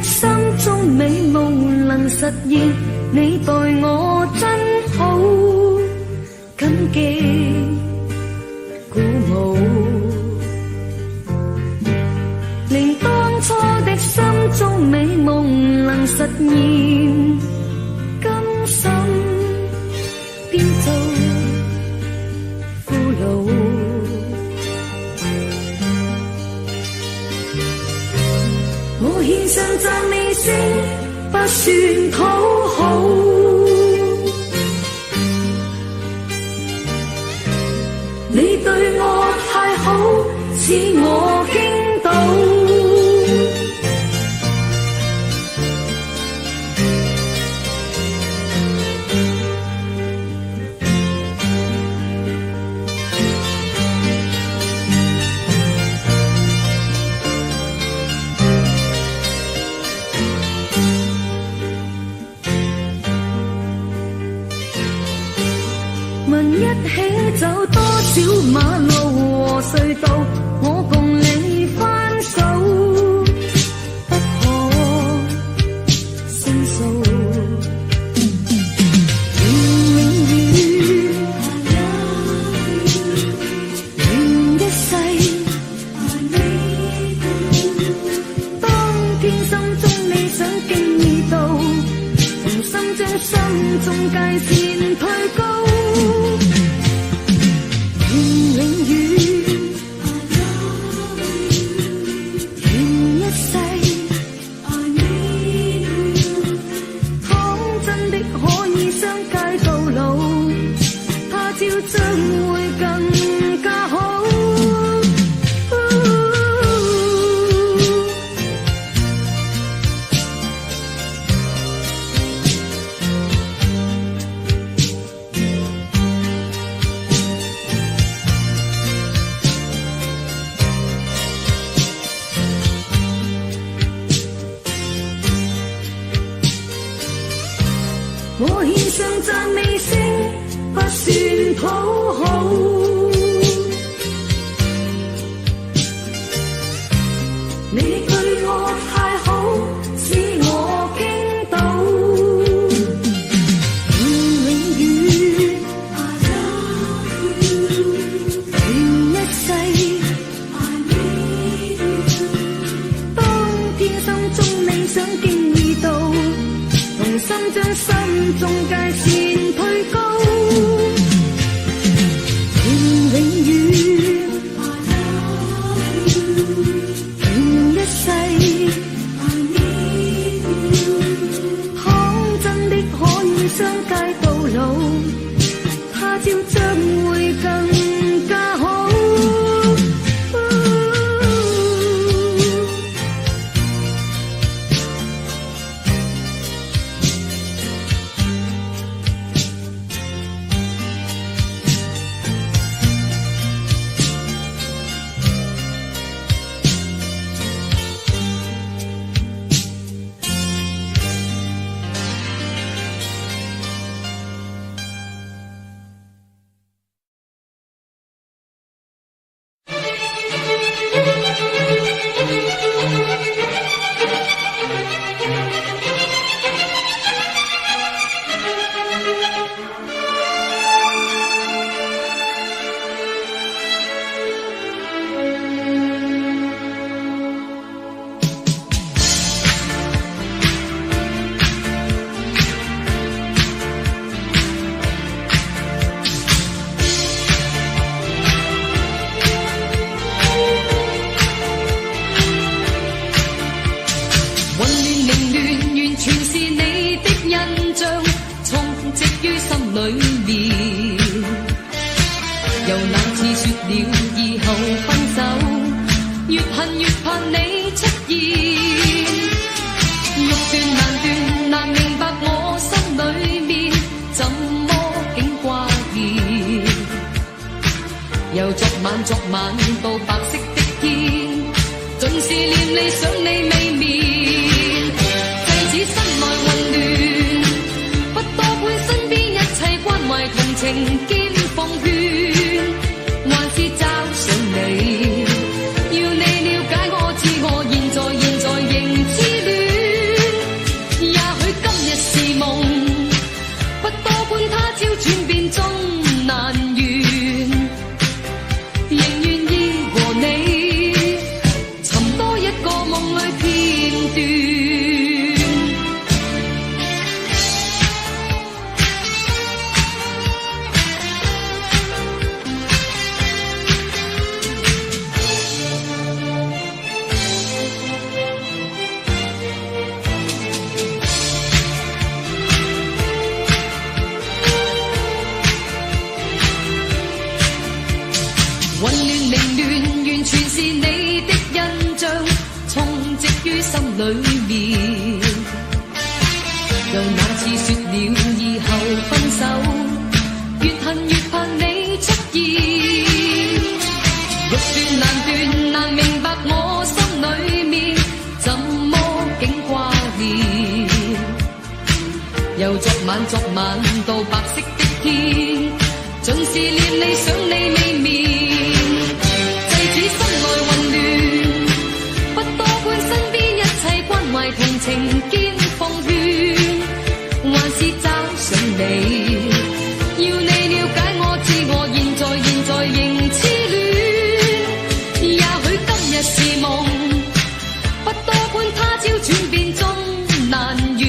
心中美夢能實現，你待我真好，感激鼓舞，令當初的心中美夢能實現，甘心變做俘虜。我獻上讚美聲，不算討好。你對我太好，使我傾倒。問一起走多少馬路和隧道，我共你番手，不可勝數。明明如將心中界線推高，願永遠，願一世。倘真的可以相偕到老，他朝將會更加好。我獻上讚美聲，不算討好。你對我太好，使我驚到。願永遠，願一世。當天心中理想經已到，同心將心中界線推高，願永遠，願一世。倘真的可以相偕到老，他朝將會更加好。昨晚到白色的天，盡是念你想你未眠，制止室內混亂，不多管身邊一切關懷同情兼奉勸，還是找上你，要你了解我知我現在仍痴戀，也許今日是夢，不多管他朝轉變終難圓。混亂凌亂，完全是你的印象，充斥於心裏面。讓那次說了以後分手，越恨越怕你出現。欲斷難斷，難明白我心裏面怎麼竟掛念。由昨晚到白色的天，盡是念你想你未眠。同情兼奉勸，還是找上你，要你了解我知我現在仍痴戀，也許今日是夢，不多管他朝轉變終難圓，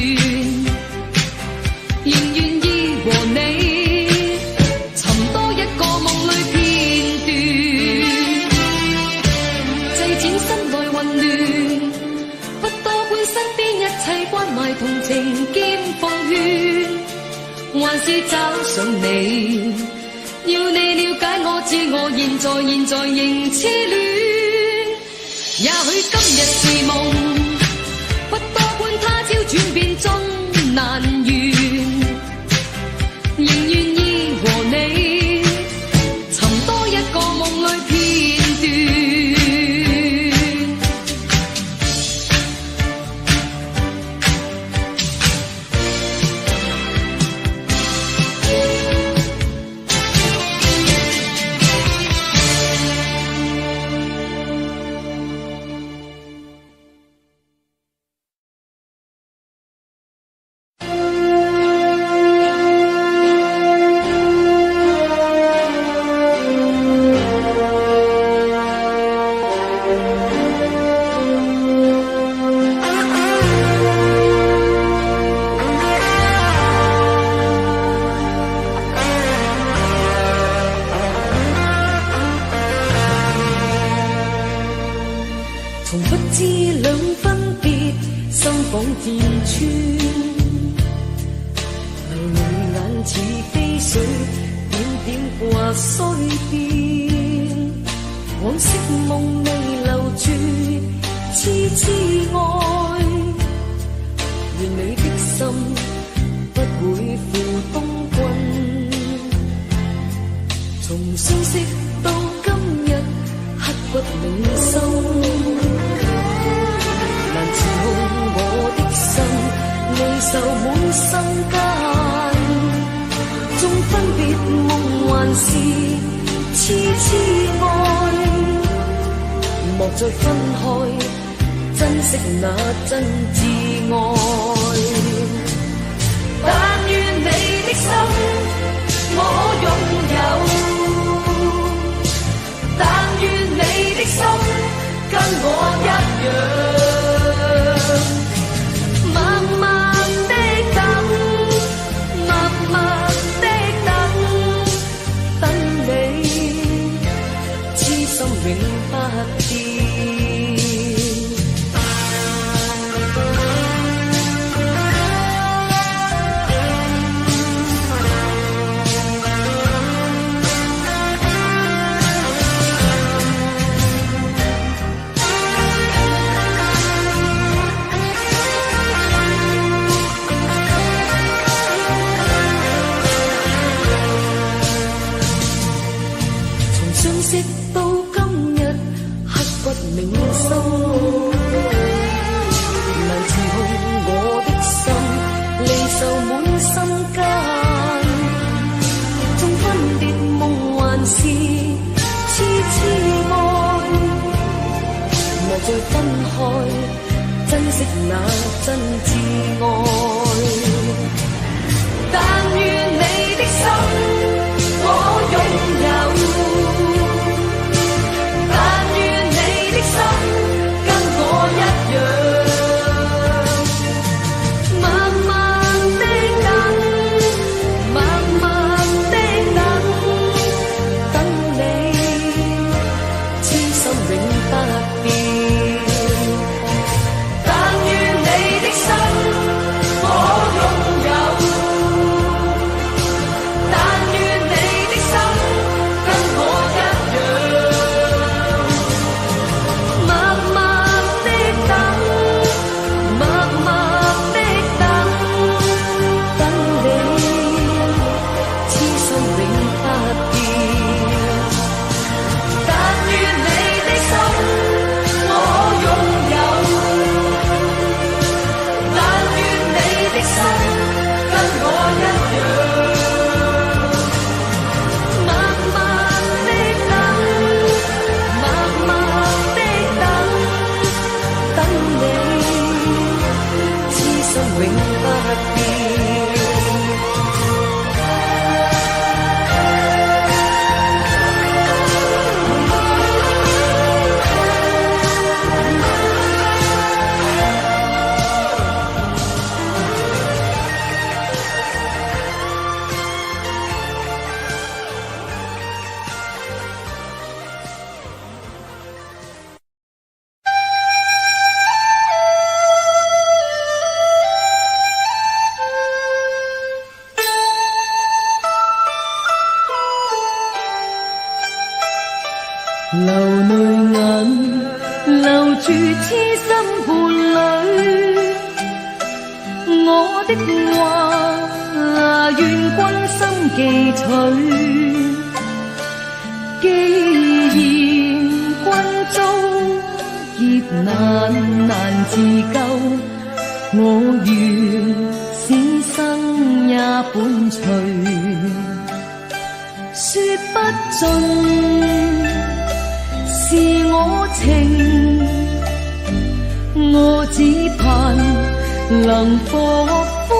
情兼奉勸，還是找上你。要你了解我，知我現在仍痴戀。也許今日是夢，不多管他朝轉變中難圓，仍願意和你尋多一個夢裏片段。從不知兩分別，心仿箭穿。流淚眼似飛水，點點掛須邊。往昔夢未留住，痴痴愛。願你的心不會負東君。從相識到今日，刻骨銘心。難自控我的心，離愁滿心間。縱分別夢還是痴痴愛，莫再分開，珍惜那真摯愛。但願你的心我擁有，但願你的心跟我一樣，默默的等，默默的等，等你，痴心永不變。直到今日，刻骨銘心，難自控我的心，離愁滿心間。縱分別夢還是痴痴愛，莫再分開，珍惜那真摯愛。但願你的心我擁有。心跟我一樣，默默的等，默默的等，等你，痴心永不變。但願你的心我我的話願君心記取。既然君遭劫難自救，我願此生也伴隨。說不盡是我情，我只盼能獲歡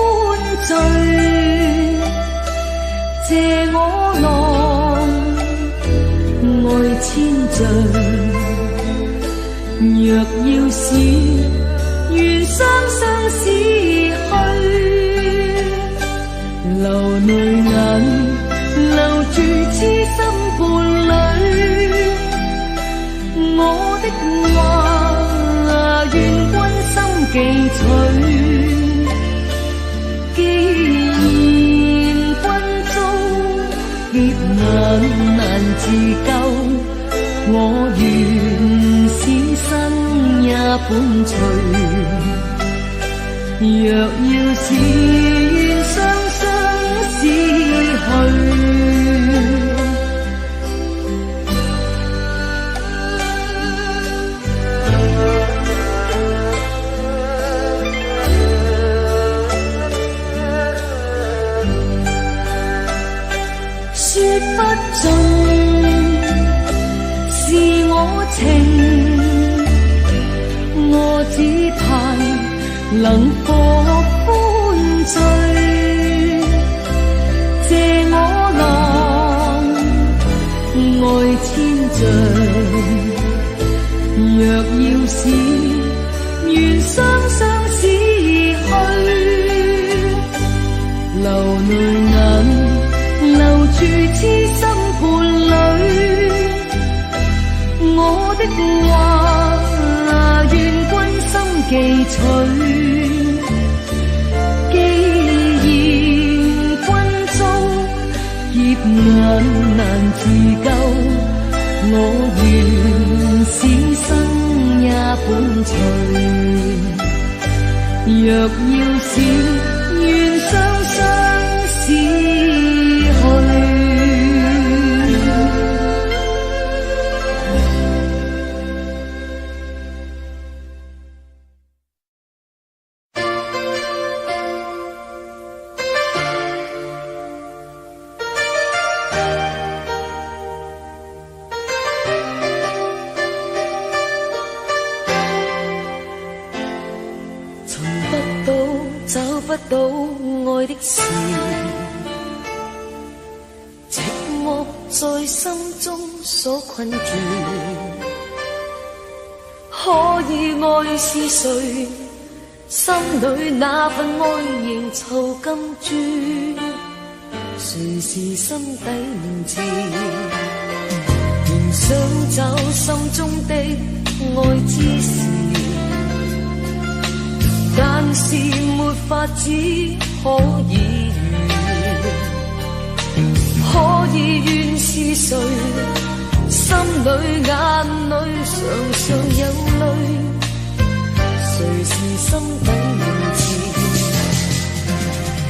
醉。借我郎愛千丈，若要是願雙雙死去，流淚眼留住痴心伴侶。我的話願君心記取。既然君遭劫難自救，我願此生也伴隨。若要是願雙雙死去，說不盡是我情，我只盼能獲歡醉。借我郎愛千丈，若要是願雙雙死去，流淚眼留住痴心伴侶。我的話願君心記取。既然君遭劫難自救，我願此生也伴隨。若要是願雙雙死去。找不到愛的事，寂寞在心中所困住。可以愛是誰？心裏那份愛仍囚禁住。誰是心底名字？仍想找心中的愛之時，但是沒法子可以可以願是誰？心裏眼裏常常有淚，誰是心底名字？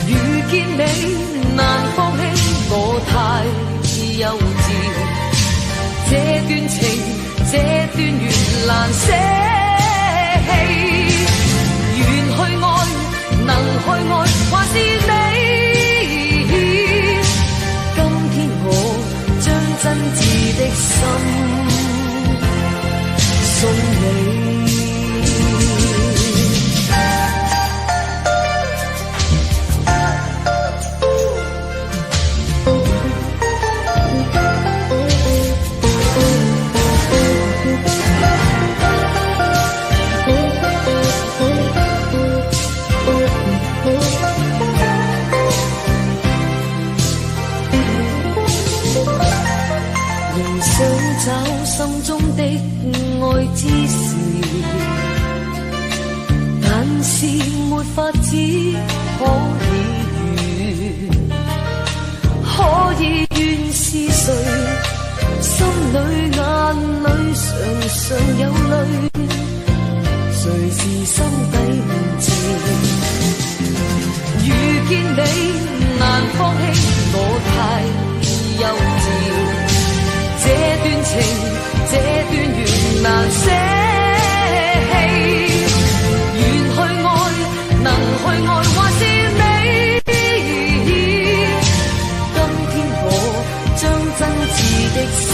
遇見你難放棄，我太幼稚，這段情這段緣難捨棄。去愛，能去愛，還是你？今天我將真摯的心送你。找心中的愛之時，但是沒法子可以願是誰？心裏眼裏常常有淚，誰是心底名字？情，這段緣難捨棄。願去愛，能去愛，還是你？今天我將真摯的心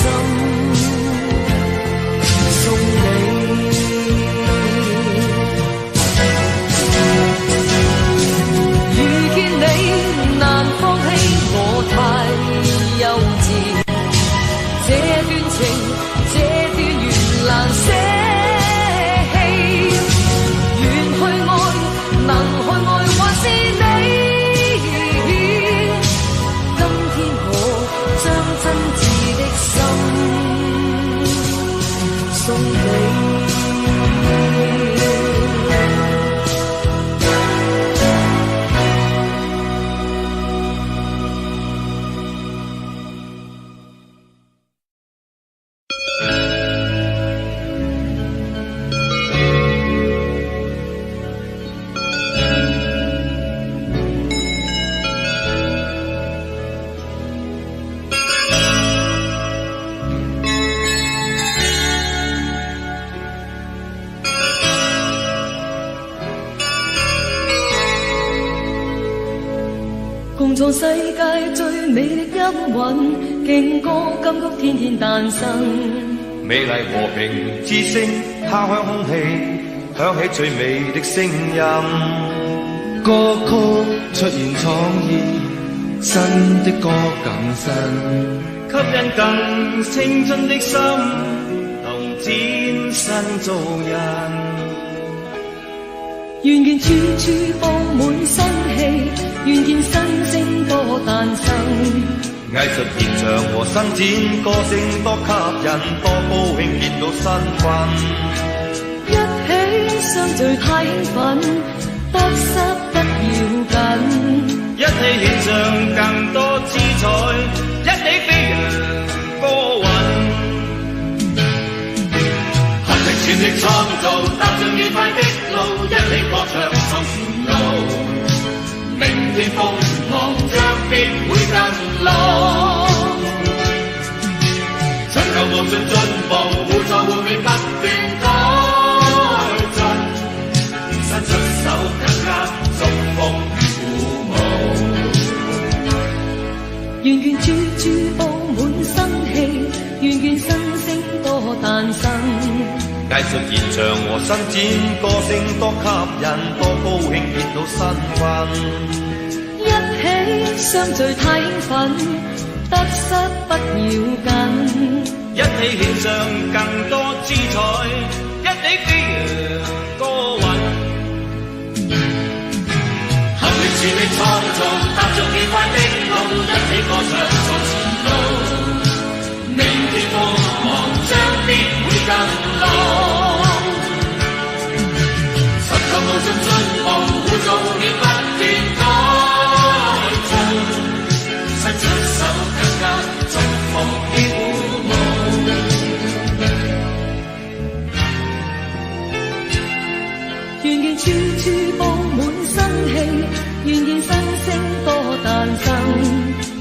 送你。遇見你難放棄，我太幼稚。這段情，這段緣難捨棄。願去愛，能去愛，還是你？今天我將真摯的心送你。共創世界最美麗音韻，勁歌金曲天天誕生。美麗和平之聲敲響空氣，響起最美的聲音。歌曲出現創意，新的歌更新，吸引更青春的心，動展新造人。願見處處佈滿生氣，願見新聲多誕生。藝術現場和伸展，歌聲多吸引，多高興見到新君。一起相聚太興奮，得失不要緊。一起獻上更多姿彩，一起飛揚歌韻。合力全力創造，踏上愉快的路，一起歌唱創前路。明天鋒芒將必會更朗。尋求無盡進步，互助互勉不斷改進。伸出手更加祝福鼓舞。願見處處佈滿生氣，願見新聲多誕生。藝術現場和伸展，歌聲多吸引，多高興見到新君。一起相聚太興奮，得失不要緊。一起獻上更多姿彩，一起飛揚歌韻。合力全力創造，踏着愉快的路，一起歌唱創前路。明天鋒芒將必會更朗。尋求無盡進步，互助互勉不斷改進。伸出手更加祝福與鼓舞。願見處處佈滿生氣，願見新聲多誕生。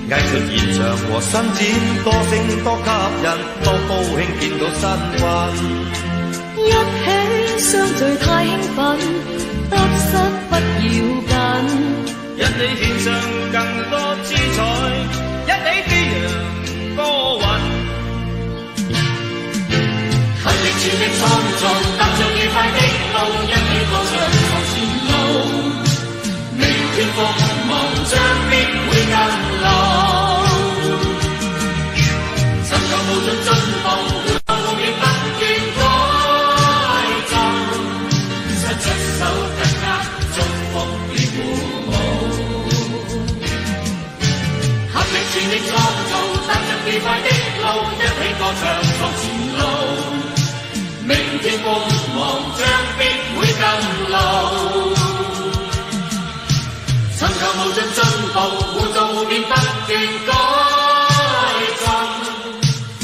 藝術現場和伸展，歌聲多吸引，多高興見到新君。一起相聚太興奮，得失不要緊。一起獻上更多姿彩，一起飛揚歌韻。合力全力創造，踏着愉快的路，一起歌唱創前路。明天鋒芒將必會更朗。尋求無盡進步，互助互勉不斷改進。伸出手更加祝福與鼓舞。合力全力創造，踏着愉快的路，一起歌唱創前路。明天鋒芒將必會更朗。尋求無盡進步，互助互勉不斷改進。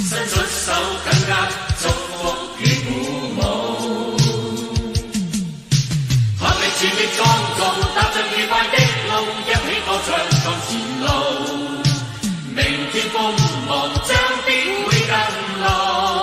伸出手更加祝福與鼓舞。合力全力創造，踏着愉快的路，一起歌唱創前路。明天鋒芒將必會更朗。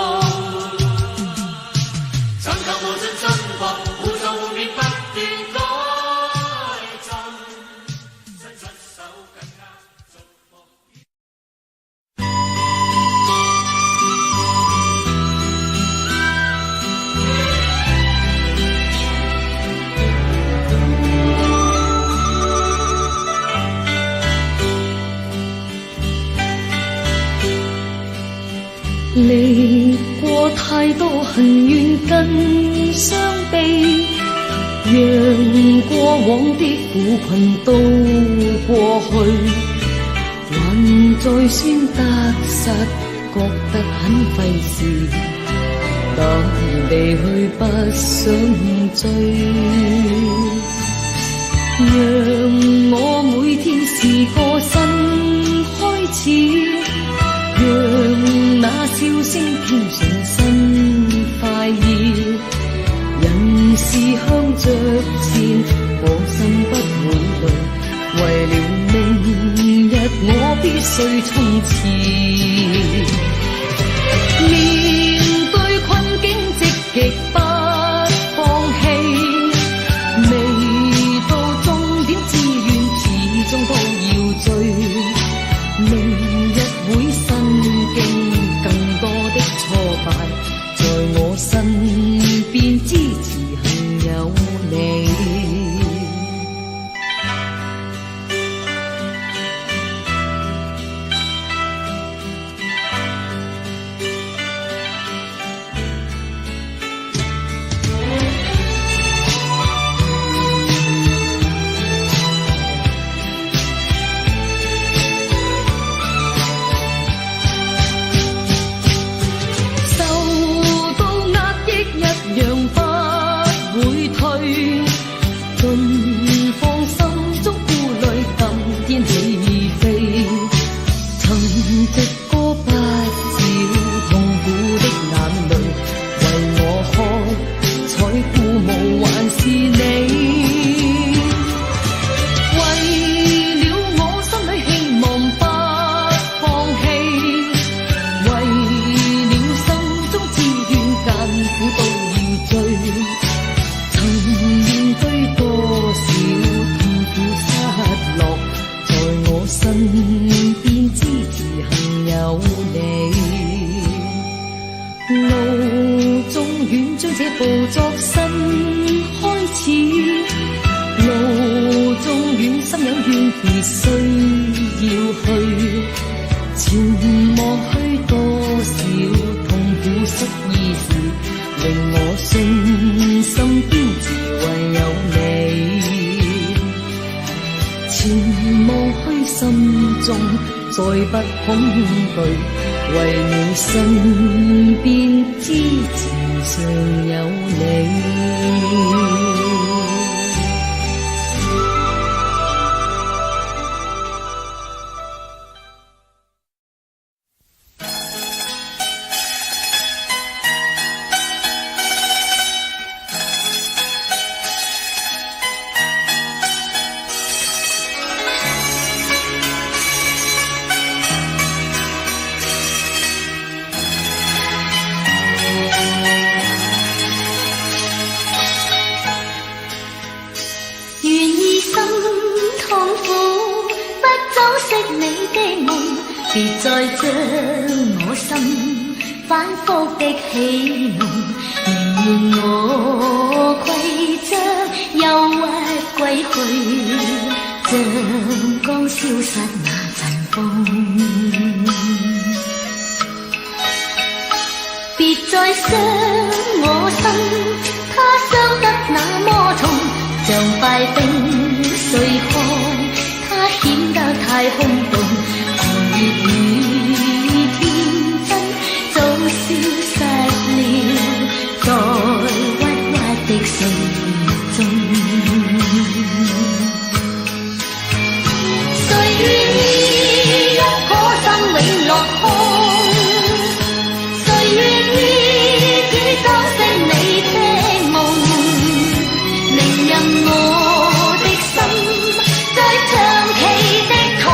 离过太多恨怨跟伤悲，让过往的苦困都过去，还在算得失，觉得很费事，但离去不想追，让我每天是个新开始，让那笑聲添上新快意。人是向着前，我心不會累。為了明日，我必須衝刺。面對困境，積極不放棄。未到終點，志願始終都要追。明日會身經更多的挫敗，在我身邊支持幸有你。再不恐懼，為你身邊支持尚有你。別再將我心反覆的戲弄，寧願我攜着憂鬱歸去，像剛消失那陣風。別再傷我心，它傷得那麼重，像塊冰碎開，它顯得太空洞。熱與天真早消失了，在鬱鬱的歲月中。誰願意一顆心永落空？誰願意只相信你的夢？寧任我的心在長期的痛。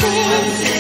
先。